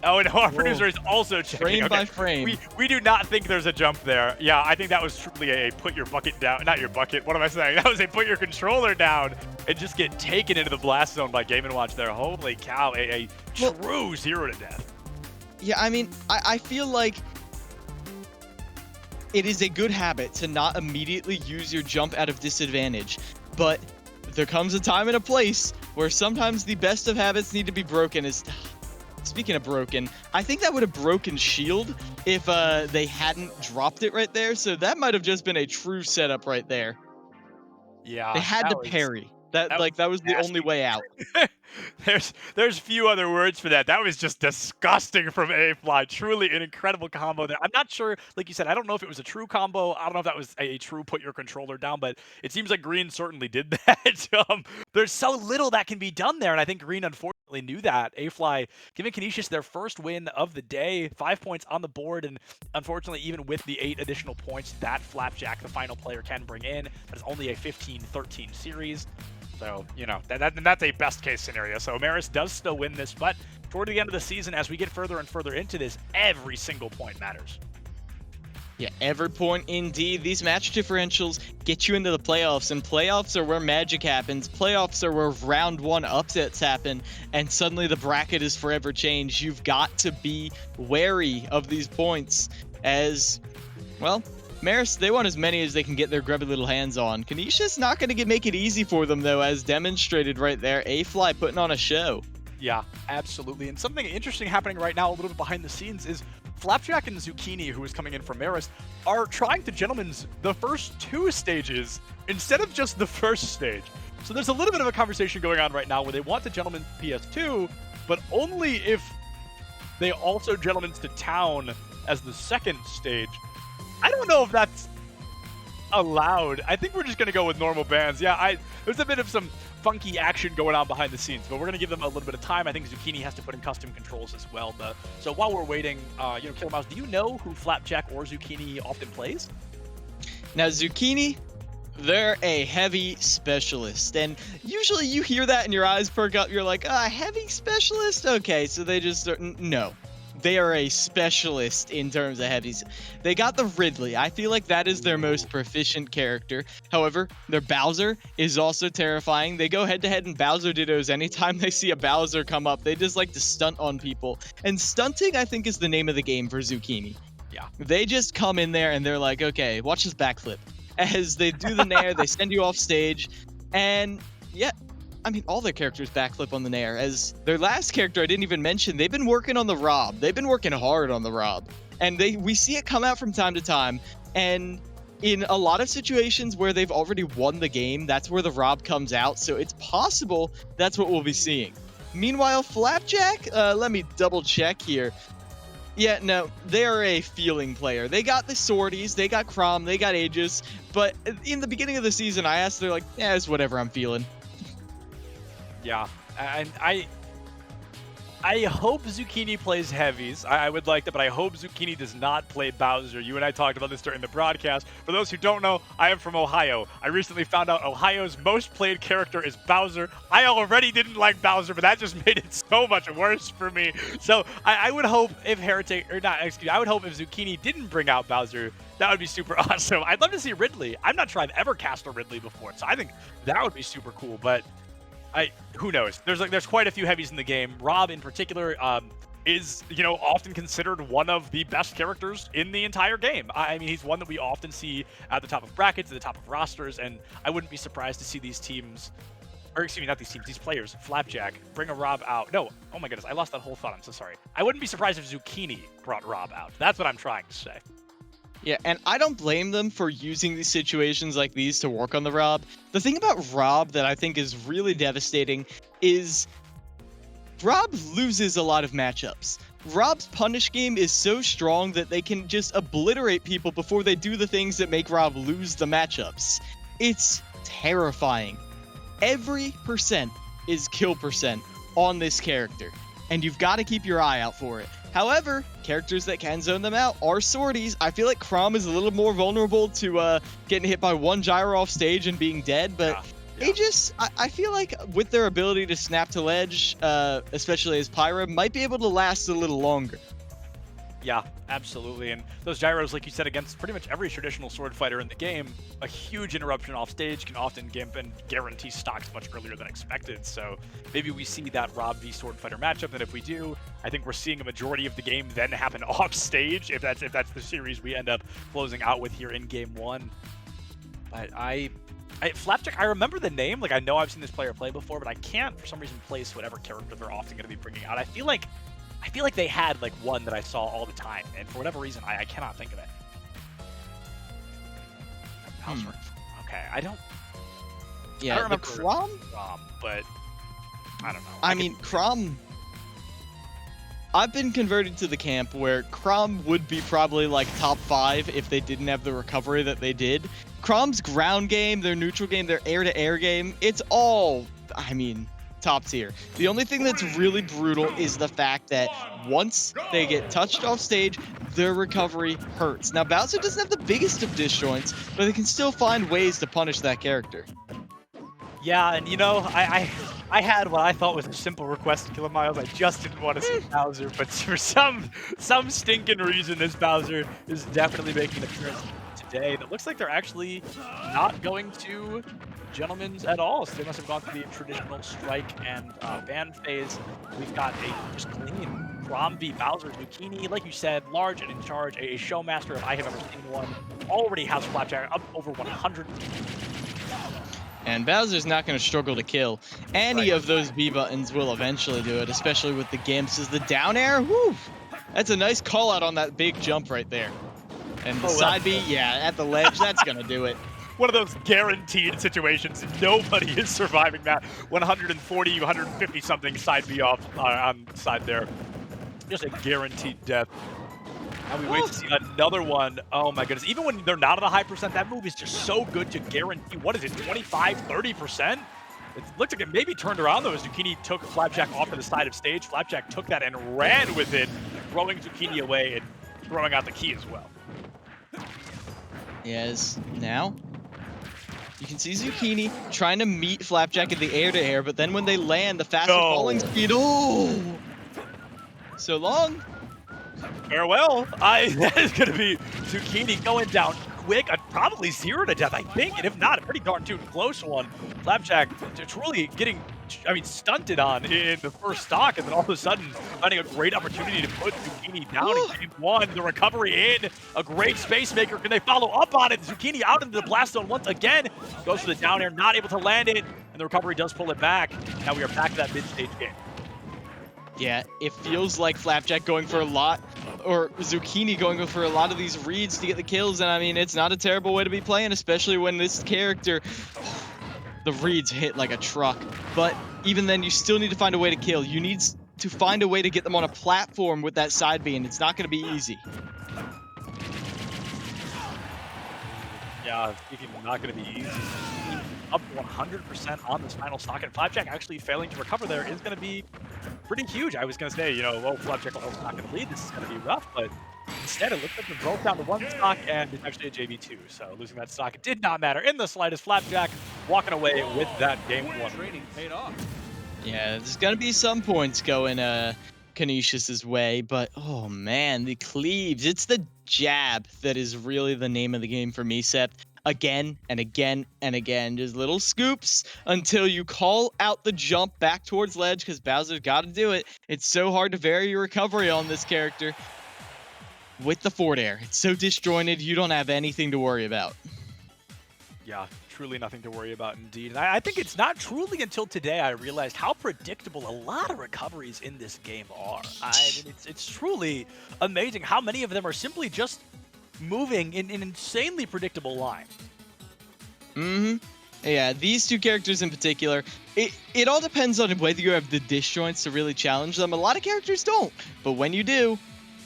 Oh, and our producer is also checking. Frame by frame. We do not think there's a jump there. Yeah, I think that was truly a put your bucket down. Not your bucket. What am I saying? That was a put your controller down and just get taken into the blast zone by Game & Watch there. Holy cow, a true 0 to death. Yeah, I mean, I feel like it is a good habit to not immediately use your jump out of disadvantage, but there comes a time and a place where sometimes the best of habits need to be broken is... Speaking of broken, I think that would have broken Shield if they hadn't dropped it right there, so that might have just been a true setup right there. Yeah, They had to parry. That was the only way out. There's few other words for that. That was just disgusting from A-Fly. Truly an incredible combo there. I'm not sure, like you said, I don't know if it was a true combo. I don't know if that was a true put your controller down, but it seems like Green certainly did that. There's so little that can be done there, and I think Green unfortunately knew that. A-Fly giving Canisius their first win of the day, 5 points on the board, and unfortunately, even with the 8 additional points that Flapjack, the final player, can bring in, that is only a 15-13 series. So, you know, that's a best case scenario. So Marist does still win this, but toward the end of the season, as we get further and further into this, every single point matters. Yeah, every point indeed. These match differentials get you into the playoffs, and playoffs are where magic happens. Playoffs are where round 1 upsets happen, and suddenly the bracket is forever changed. You've got to be wary of these points as, well, Marist, they want as many as they can get their grubby little hands on. Canisius not going to make it easy for them, though, as demonstrated right there. A-Fly putting on a show. Yeah, absolutely. And something interesting happening right now, a little bit behind the scenes, is Flapjack and Zucchini, who is coming in from Marist, are trying to gentlemen's the first 2 stages instead of just the first stage. So there's a little bit of a conversation going on right now where they want the gentleman's PS2, but only if they also gentlemen's to town as the second stage. I don't know if that's allowed. I think we're just going to go with normal bans. Yeah, there's a bit of some funky action going on behind the scenes, but we're going to give them a little bit of time. I think Zucchini has to put in custom controls as well. So while we're waiting, Killer Mouse, do you know who Flapjack or Zucchini often plays? Now, Zucchini, they're a heavy specialist, and usually you hear that and your eyes perk up. You're like, heavy specialist? Okay, so they just no. They are a specialist in terms of heavies. They got the Ridley. I feel like that is their most proficient character. However, their Bowser is also terrifying. They go head-to-head in Bowser Dittos. Anytime they see a Bowser come up, they just like to stunt on people. And stunting, I think, is the name of the game for Zucchini. Yeah. They just come in there and they're like, okay, watch this backflip. As they do the nair, they send you off stage. And yeah, I mean, all their characters backflip on the nair. As their last character, I didn't even mention, they've been working on the Rob. They've been working hard on the Rob. And we see it come out from time to time. And in a lot of situations where they've already won the game, that's where the Rob comes out. So it's possible that's what we'll be seeing. Meanwhile, Flapjack, let me double check here. Yeah, no, they are a feeling player. They got the Swordies, they got Chrom, they got Aegis. But in the beginning of the season, I asked, they're like, yeah, it's whatever I'm feeling. Yeah, and I hope Zucchini plays heavies. I would like that, but I hope Zucchini does not play Bowser. You and I talked about this during the broadcast. For those who don't know, I am from Ohio. I recently found out Ohio's most played character is Bowser. I already didn't like Bowser, but that just made it so much worse for me. So I would hope if I would hope if Zucchini didn't bring out Bowser, that would be super awesome. I'd love to see Ridley. I'm not sure I've ever cast a Ridley before, so I think that would be super cool, but who knows? There's quite a few heavies in the game. Rob in particular is, often considered one of the best characters in the entire game. I mean, he's one that we often see at the top of brackets, at the top of rosters, and I wouldn't be surprised to see these teams, or excuse me, not these teams, these players, Flapjack, bring a Rob out. No, oh my goodness, I lost that whole thought. I'm so sorry. I wouldn't be surprised if Zucchini brought Rob out. That's what I'm trying to say. Yeah, and I don't blame them for using these situations like these to work on the Rob. The thing about Rob that I think is really devastating is Rob loses a lot of matchups. Rob's punish game is so strong that they can just obliterate people before they do the things that make Rob lose the matchups. It's terrifying. Every percent is kill percent on this character, and you've got to keep your eye out for it. However, characters that can zone them out are Swordies. I feel like Chrom is a little more vulnerable to getting hit by one gyro off stage and being dead, but yeah. Aegis, I feel like with their ability to snap to ledge, especially as Pyra, might be able to last a little longer. Yeah, absolutely. And those gyros, like you said, against pretty much every traditional sword fighter in the game, a huge interruption off stage can often gimp and guarantee stocks much earlier than expected. So maybe we see that Rob v sword fighter matchup, and if we do, I think we're seeing a majority of the game then happen off stage, if that's the series we end up closing out with here in game 1. But Flapjack, I remember the name. Like, I know I've seen this player play before, but I can't, for some reason, place whatever character they're often going to be bringing out. I feel like they had, like, one that I saw all the time, and for whatever reason, I cannot think of it. Okay, I don't Yeah, the remember Crom? but I don't know. I mean, Crom... I've been converted to the camp where Crom would be probably like top 5 if they didn't have the recovery that they did. Crom's ground game, their neutral game, their air-to-air game, it's all, I mean, top tier. The only thing that's really brutal is the fact that once they get touched off stage, their recovery hurts. Now, Bowser doesn't have the biggest of disjoints, but they can still find ways to punish that character. Yeah, and you know, I had what I thought was a simple request to kill Miles. I just didn't want to see Bowser, but for some stinking reason, this Bowser is definitely making an appearance today. That looks like they're actually not going to Gentlemen's at all, so they must have gone through the traditional strike and ban phase. We've got a just clean Crom v Bowser Zucchini, like you said, large and in charge, a showmaster if I have ever seen one. Already has Flapjack up over 100. And Bowser's not going to struggle to kill. Any of those B buttons will eventually do it, especially with the Gimps. Is the down air? Woo! That's a nice call out on that big jump right there. And the side B, yeah, at the ledge, that's going to do it. One of those guaranteed situations. Nobody is surviving that 140, 150 something side B off on side there. Just a guaranteed death. And we wait to see another one. Oh my goodness. Even when they're not at a high percent, that move is just so good to guarantee. What is it, 25, 30%? It looked like it maybe turned around though as Zucchini took Flapjack off to the side of stage. Flapjack took that and ran with it, throwing Zucchini away and throwing out the key as well. Yes, now you can see Zucchini trying to meet Flapjack in the air-to-air, but then when they land, the faster falling speed, oh! So long. Farewell. That is going to be Zucchini going down quick. Probably 0 to death, I think. And if not, a pretty darn too close one. Flapjack truly getting, stunted on in the first stock. And then all of a sudden, finding a great opportunity to put Zucchini down in game 1. The recovery in. A great space maker. Can they follow up on it? Zucchini out into the blast zone once again. Goes for the down air, not able to land it. And the recovery does pull it back. Now we are back to that mid-stage game. Yeah, it feels like Flapjack going for a lot, or Zucchini going for a lot of these reads to get the kills, and I mean, it's not a terrible way to be playing, especially when this character, the reads hit like a truck. But even then, you still need to find a way to kill. You need to find a way to get them on a platform with that side B, and it's not going to be easy. Yeah, speaking of not going to be easy, up 100% on this final stock, and Flapjack actually failing to recover there is going to be pretty huge. I was going to say, well, Flapjack is not going to lead. This is going to be rough, but instead it looks like they're both down to 1 stock, and it's actually a JV2. So losing that stock, it did not matter in the slightest. Flapjack walking away with that game 1. Training paid off. Yeah, there's going to be some points going Canisius' way, but oh man, the cleaves. It's the jab that is really the name of the game for me, Seth. Again and again and again. Just little scoops until you call out the jump back towards ledge because Bowser's got to do it. It's so hard to vary your recovery on this character. With the forward air, it's so disjointed, you don't have anything to worry about. Yeah, truly nothing to worry about indeed. And I think it's not truly until today I realized how predictable a lot of recoveries in this game are. I mean, it's truly amazing how many of them are simply just moving in an insanely predictable line. Yeah, these two characters in particular, it all depends on whether you have the disjoints to really challenge them. A lot of characters don't, but when you do,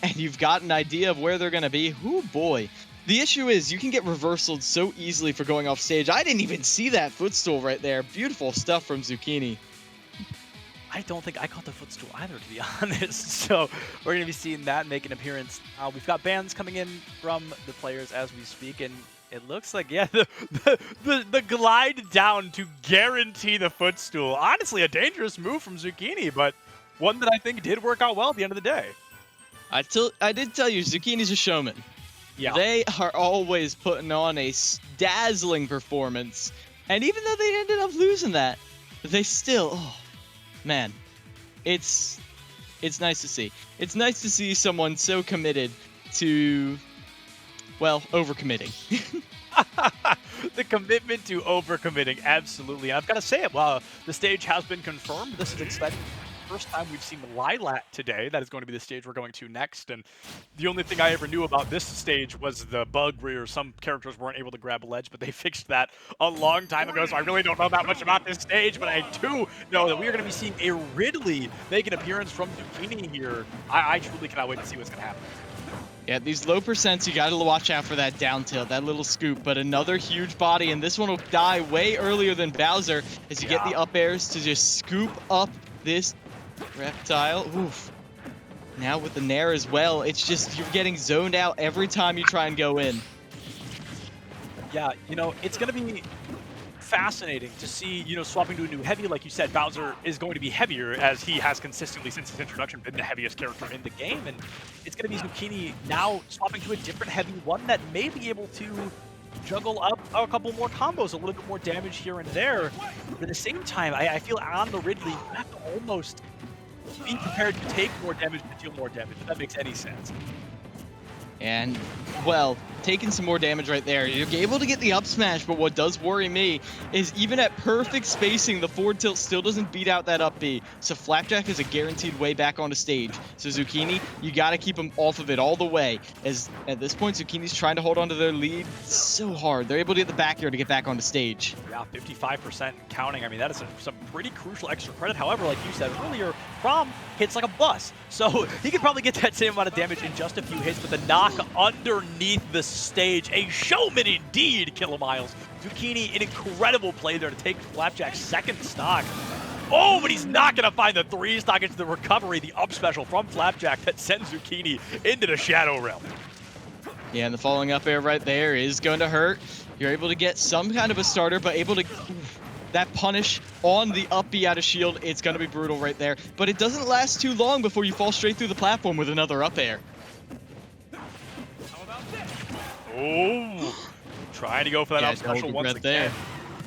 and you've got an idea of where they're going to be, oh boy. The issue is you can get reversaled so easily for going off stage. I didn't even see that footstool right there. Beautiful stuff from Zucchini. I don't think I caught the footstool either, to be honest. So we're going to be seeing that make an appearance. We've got bans coming in from the players as we speak, and it looks like, yeah, the glide down to guarantee the footstool. Honestly, a dangerous move from Zucchini, but one that I think did work out well at the end of the day. I did tell you, Zucchini's a showman. Yeah. They are always putting on a dazzling performance. And even though they ended up losing that, they still, oh, man, it's nice to see. It's nice to see someone so committed to, well, overcommitting. The commitment to overcommitting, absolutely. And I've got to say it, while the stage has been confirmed, this is exciting. First time we've seen Lilat today. That is going to be the stage we're going to next. And the only thing I ever knew about this stage was the bug where some characters weren't able to grab a ledge, but they fixed that a long time ago, so I really don't know that much about this stage, but I do know that we are going to be seeing a Ridley make an appearance from Zucchini here. I truly cannot wait to see what's going to happen. Yeah, these low percents, you got to watch out for that down tilt, that little scoop, but another huge body, and this one will die way earlier than Bowser as you get the up airs to just scoop up this reptile. Oof. Now with the Nair as well, it's just you're getting zoned out every time you try and go in. Yeah, you know, it's going to be fascinating to see, you know, swapping to a new heavy. Like you said, Bowser is going to be heavier, as he has consistently since his introduction been the heaviest character in the game, and it's going to be Zucchini now swapping to a different heavy, one that may be able to juggle up a couple more combos, a little bit more damage here and there. But at the same time, I feel on the Ridley, you have to almost be prepared to take more damage to deal more damage, if that makes any sense. And, well, taking some more damage right there. You're able to get the up smash, but what does worry me is even at perfect spacing, the forward tilt still doesn't beat out that up B. So Flapjack is a guaranteed way back onto stage. So Zucchini, you got to keep him off of it all the way. As at this point, Zucchini's trying to hold on to their lead so hard. They're able to get the back air to get back onto stage. Yeah, 55% and counting. I mean, that is some pretty crucial extra credit. However, like you said earlier, Prom hits like a bus. So he could probably get that same amount of damage in just a few hits, but the knock underneath the stage, a showman indeed, Kilomiles. Zucchini, an incredible play there to take Flapjack's second stock. Oh, but he's not going to find the 3 stock into the recovery, the up special from Flapjack that sends Zucchini into the Shadow Realm. Yeah, and the following up air right there is going to hurt. You're able to get some kind of a starter, but able to... that punish on the up B out of shield, it's going to be brutal right there. But it doesn't last too long before you fall straight through the platform with another up air. Oh, trying to go for that up special once again.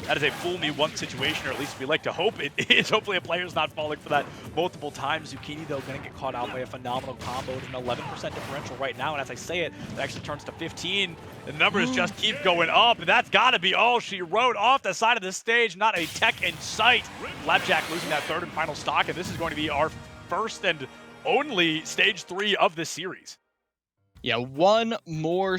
That is a fool me once situation, or at least we like to hope it is. Hopefully a player's not falling for that multiple times. Zucchini, though, going to get caught out by a phenomenal combo with an 11% differential right now. And as I say it, it actually turns to 15. The numbers just keep going up, and that's got to be all she wrote off the side of the stage. Not a tech in sight. Flapjack losing that third and final stock, and this is going to be our first and only stage 3 of this series. Yeah, one more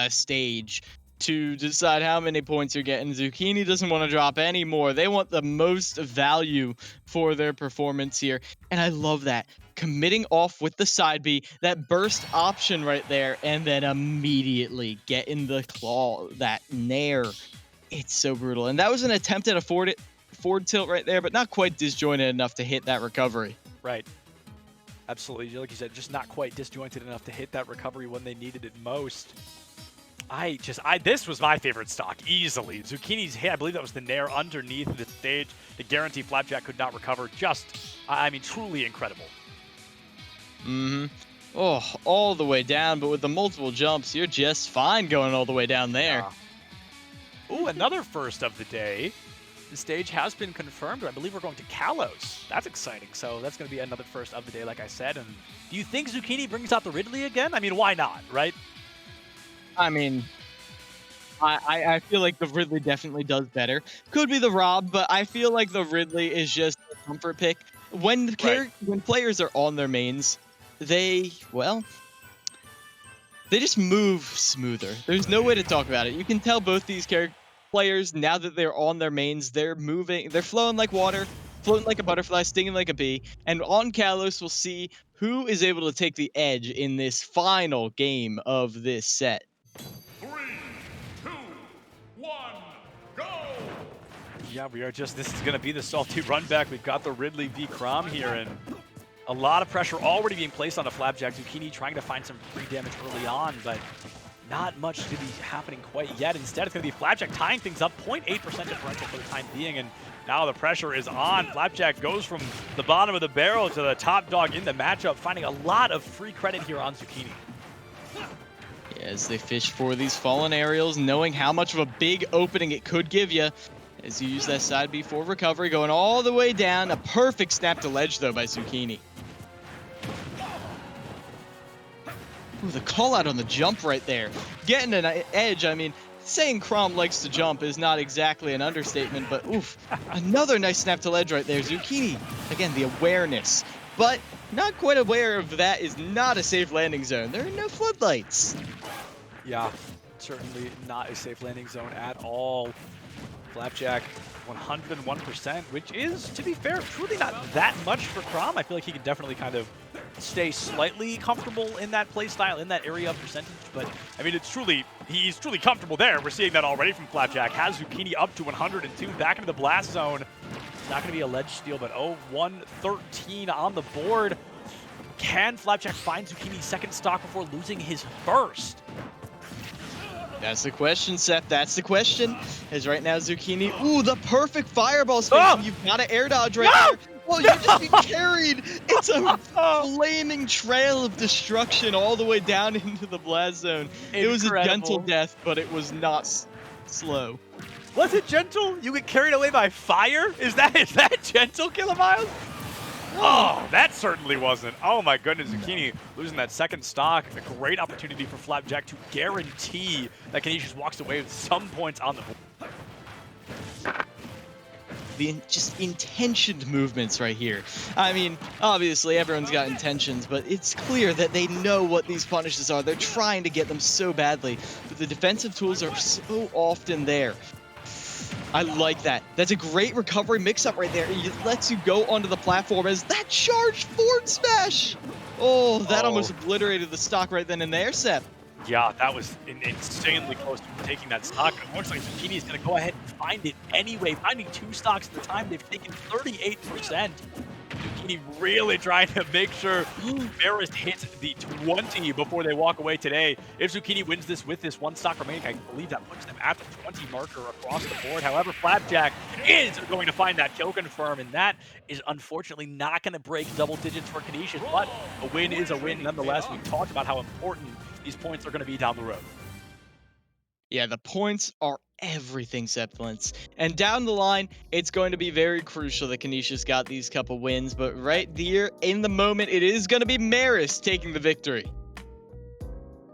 stage to decide how many points you're getting. Zucchini doesn't want to drop any more. They want the most value for their performance here. And I love that. Committing off with the side B, that burst option right there, and then immediately get in the claw, that nair. It's so brutal. And that was an attempt at a forward tilt right there, but not quite disjointed enough to hit that recovery. Right. Absolutely. Like you said, just not quite disjointed enough to hit that recovery when they needed it most. This was my favorite stock, easily. Zucchini's hit, I believe that was the nair underneath the stage. The guarantee Flapjack could not recover. Just, I mean, truly incredible. Oh, all the way down, but with the multiple jumps, you're just fine going all the way down there. Yeah. Ooh, another first of the day. The stage has been confirmed. I believe we're going to Kalos. That's exciting. So that's going to be another first of the day, like I said. And do you think Zucchini brings out the Ridley again? I mean, why not, right? I mean, I feel like the Ridley definitely does better. Could be the Rob, but I feel like the Ridley is just a comfort pick. When players are on their mains, they just move smoother. There's no way to talk about it. You can tell both these players, now that they're on their mains, they're moving, they're flowing like water, floating like a butterfly, stinging like a bee. And on Kalos, we'll see who is able to take the edge in this final game of this set. 3, 2, 1, go! Yeah, this is going to be the salty run back. We've got the Ridley v. Crom here, and a lot of pressure already being placed on the Flapjack. Zucchini trying to find some free damage early on, but not much to be happening quite yet. Instead, it's going to be Flapjack tying things up, 0.8% differential for the time being, and now the pressure is on. Flapjack goes from the bottom of the barrel to the top dog in the matchup, finding a lot of free credit here on Zucchini. As they fish for these fallen aerials, knowing how much of a big opening it could give you, as you use that side B for recovery, going all the way down. A perfect snap to ledge, though, by Zucchini. Ooh, the call out on the jump right there. Getting an edge, I mean, saying Crom likes to jump is not exactly an understatement, but oof, another nice snap to ledge right there. Zucchini, again, the awareness, but not quite aware of that is not a safe landing zone. There are no floodlights. Yeah, certainly not a safe landing zone at all. Flapjack 101%, which is, to be fair, truly not that much for Crom. I feel like he can definitely kind of stay slightly comfortable in that play style, in that area of percentage. But, I mean, he's truly comfortable there. We're seeing that already from Flapjack. Has Zucchini up to 102, back into the blast zone. It's not going to be a ledge steal, but 113 on the board. Can Flapjack find Zucchini's second stock before losing his first? That's the question, Seth. That's the question. As right now, Zucchini, ooh, the perfect fireball space. Oh! You've got to air dodge right there. Well, you just get carried. It's a flaming trail of destruction all the way down into the blast zone. Incredible. It was a gentle death, but it was not slow. Was it gentle? You get carried away by fire? Is that gentle, Kilomiles? Oh, that certainly wasn't. Oh my goodness, Zucchini losing that second stock. A great opportunity for Flapjack to guarantee that Canisius walks away with some points on the board. The just intentioned movements right here. I mean, obviously everyone's got intentions, but it's clear that they know what these punishes are. They're trying to get them so badly, but the defensive tools are so often there. I like that. That's a great recovery mix-up right there. It lets you go onto the platform as that charged forward smash. Oh, that almost obliterated the stock right then and there, Seth. Yeah, that was insanely close to taking that stock. Unfortunately, Zucchini is going to go ahead and find it anyway. Finding 2 stocks at the time, they've taken 38%. Zucchini really trying to make sure Marist hits the 20 before they walk away today. If Zucchini wins this with this 1 stock remaining, I believe that puts them at the 20 marker across the board. However, Flapjack is going to find that kill confirm, and that is unfortunately not going to break double digits for Canisius, but a win is a win nonetheless. We've talked about how important these points are going to be down the road. Yeah, the points are everything, Septilence. And down the line, it's going to be very crucial that Canisius got these couple wins, but right here, in the moment, it is going to be Marist taking the victory.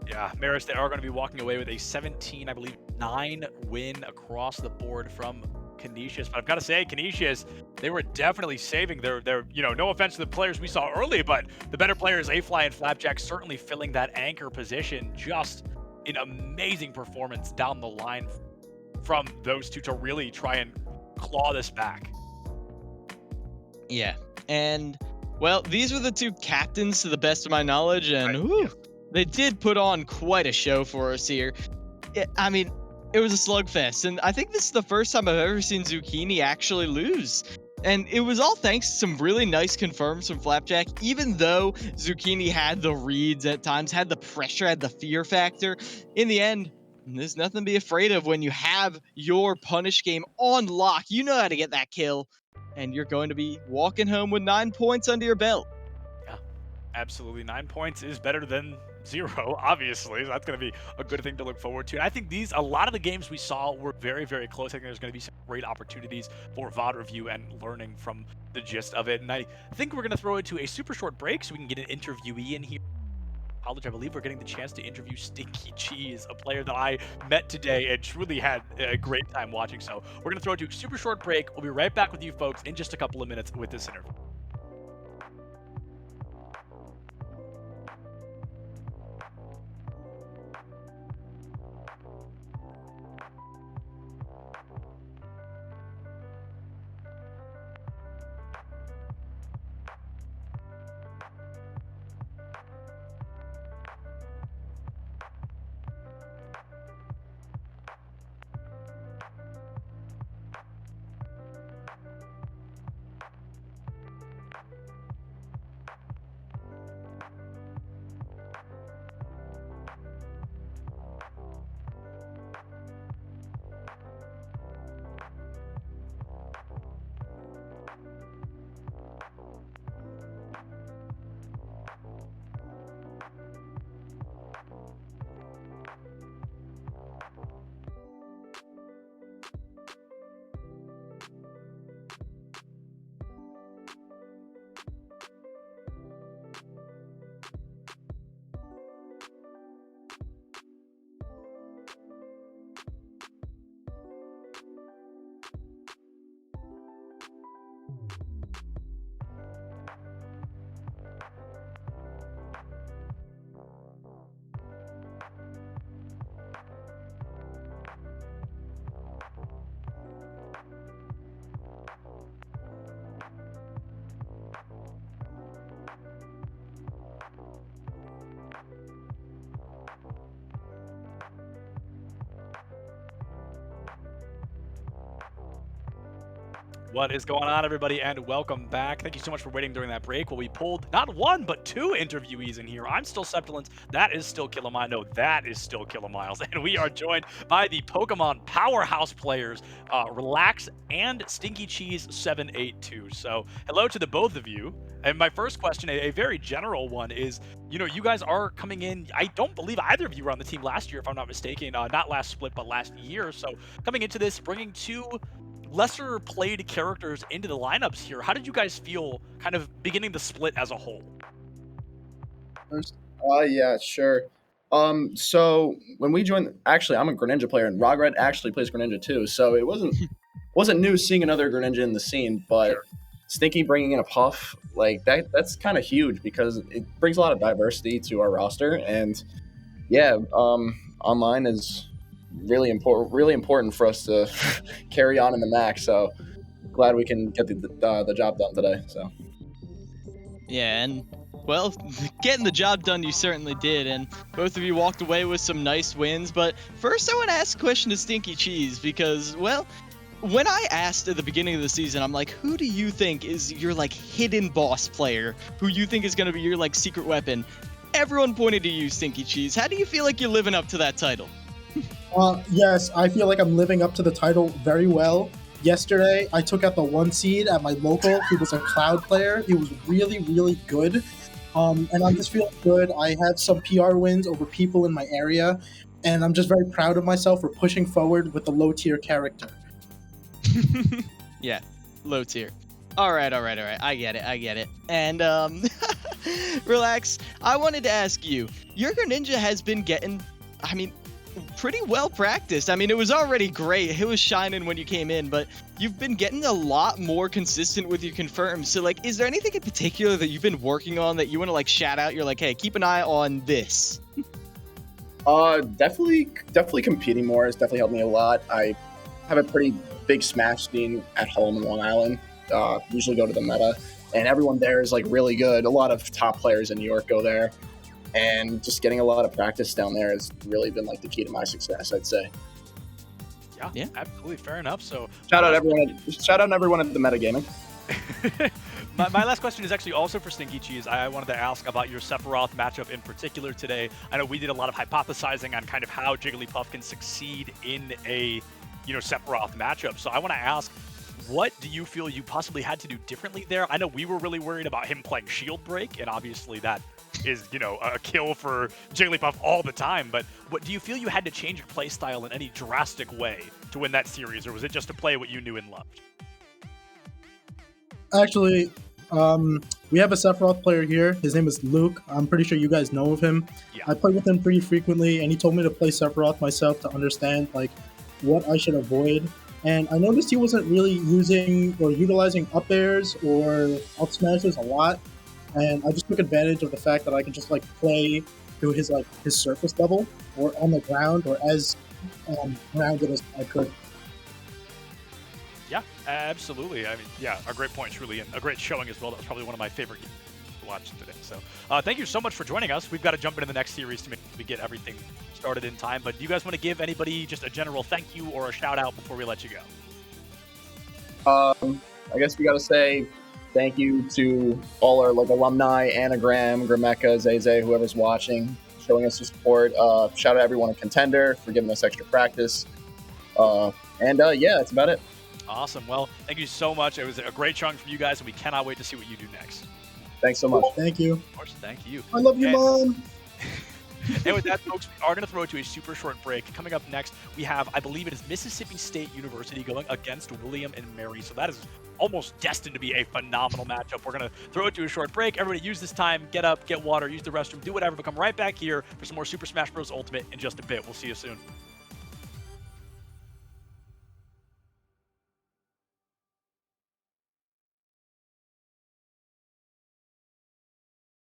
Yeah, Marist, they are going to be walking away with a 17, I believe, 9 win across the board from Canisius. But I've got to say, Canisius, they were definitely saving their, no offense to the players we saw early, but the better players, A-Fly and Flapjack, certainly filling that anchor position. Just an amazing performance down the line from those two to really try and claw this back. Yeah, and, well, these were the 2 captains to the best of my knowledge, and whew, they did put on quite a show for us here. I mean, it was a slugfest, and I think this is the first time I've ever seen Zucchini actually lose. And it was all thanks to some really nice confirms from Flapjack, even though Zucchini had the reads at times, had the pressure, had the fear factor. In the end, there's nothing to be afraid of when you have your punish game on lock. You know how to get that kill, and you're going to be walking home with 9 points under your belt. Yeah, absolutely. 9 points is better than 0, obviously. So that's going to be a good thing to look forward to. And I think a lot of the games we saw were very, very close. I think there's going to be some great opportunities for VOD review and learning from the gist of it. And I think we're going to throw it to a super short break so we can get an interviewee in here. College, I believe we're getting the chance to interview Stinky Cheese, a player that I met today and truly had a great time watching. So we're going to throw it to a super short break. We'll be right back with you folks in just a couple of minutes with this interview. What is going on, everybody, and welcome back. Thank you so much for waiting during that break. Well, we pulled not one, but two interviewees in here. I'm still Septilence. That is still Killamine. No, that is still Killamiles. And we are joined by the Pokemon powerhouse players, Relax and Stinky Cheese 782. So, hello to the both of you. And my first question, a very general one, is, you guys are coming in. I don't believe either of you were on the team last year, if I'm not mistaken. Not last split, but last year. So, coming into this, bringing two lesser played characters into the lineups here. How did you guys feel kind of beginning the split as a whole? Yeah, sure. So when we joined, actually, I'm a Greninja player, and Rogred actually plays Greninja too. So it wasn't new seeing another Greninja in the scene, but Sure. Stinky bringing in a Puff like that's kind of huge because it brings a lot of diversity to our roster, and yeah, online is really important for us to carry on in the max. So glad we can get the job done today. So Yeah, and well, getting the job done you certainly did, and both of you walked away with some nice wins. But first I want to ask a question to Stinky Cheese because, well, when I asked at the beginning of the season, I'm like, who do you think is your like hidden boss player? Who you think is going to be your like secret weapon? Everyone pointed to you, Stinky Cheese. How do you feel like you're living up to that title? Yes, I feel like I'm living up to the title very well. Yesterday, I took out the 1 seed at my local, who was a Cloud player. He was really, really good. And I'm just feeling good. I had some PR wins over people in my area, and I'm just very proud of myself for pushing forward with the low tier character. Yeah, low tier. All right. I get it. And Relax, I wanted to ask you, your Greninja has been getting, pretty well practiced. It was already great. It was shining when you came in, but you've been getting a lot more consistent with your confirms. So, like, is there anything in particular that you've been working on that you want to, like, shout out? You're like, hey, keep an eye on this. Definitely competing more has definitely helped me a lot. I have a pretty big Smash scene at home in Long Island. Usually go to the Meta, and everyone there is like really good. A lot of top players in New York go there, and just getting a lot of practice down there has really been like the key to my success, I'd say. Yeah, absolutely, fair enough. So Shout out everyone at the Metagaming. my last question is actually also for Stinky Cheese. I wanted to ask about your Sephiroth matchup in particular today. I know we did a lot of hypothesizing on kind of how Jigglypuff can succeed in a Sephiroth matchup. So I want to ask, what do you feel you possibly had to do differently there? I know we were really worried about him playing Shield Break, and obviously that is, a kill for Jigglypuff all the time. But what do you feel you had to change your play style in any drastic way to win that series, or was it just to play what you knew and loved? Actually, we have a Sephiroth player here. His name is Luke. I'm pretty sure you guys know of him. Yeah. I play with him pretty frequently, and he told me to play Sephiroth myself to understand like what I should avoid. And I noticed he wasn't really using or utilizing up airs or up smashes a lot. And I just took advantage of the fact that I can just like play to his surface level or on the ground or as grounded as I could. Yeah, absolutely. A great point, truly, and a great showing as well. That was probably one of my favorite games to watch today. So thank you so much for joining us. We've got to jump into the next series to make sure we get everything started in time. But do you guys want to give anybody just a general thank you or a shout out before we let you go? I guess we got to say thank you to all our alumni, Anagram, Grimeka, Zay, whoever's watching, showing us the support. Shout out everyone in Contender for giving us extra practice. Yeah, that's about it. Awesome. Well, thank you so much. It was a great chunk from you guys, and we cannot wait to see what you do next. Thanks so much. Thank you. Of course, thank you. I love you, Mom. And with that, folks, we are going to throw it to a super short break. Coming up next, we have, I believe it is Mississippi State University going against William and Mary. So that is almost destined to be a phenomenal matchup. We're going to throw it to a short break. Everybody use this time, get up, get water, use the restroom, do whatever, but come right back here for some more Super Smash Bros. Ultimate in just a bit. We'll see you soon.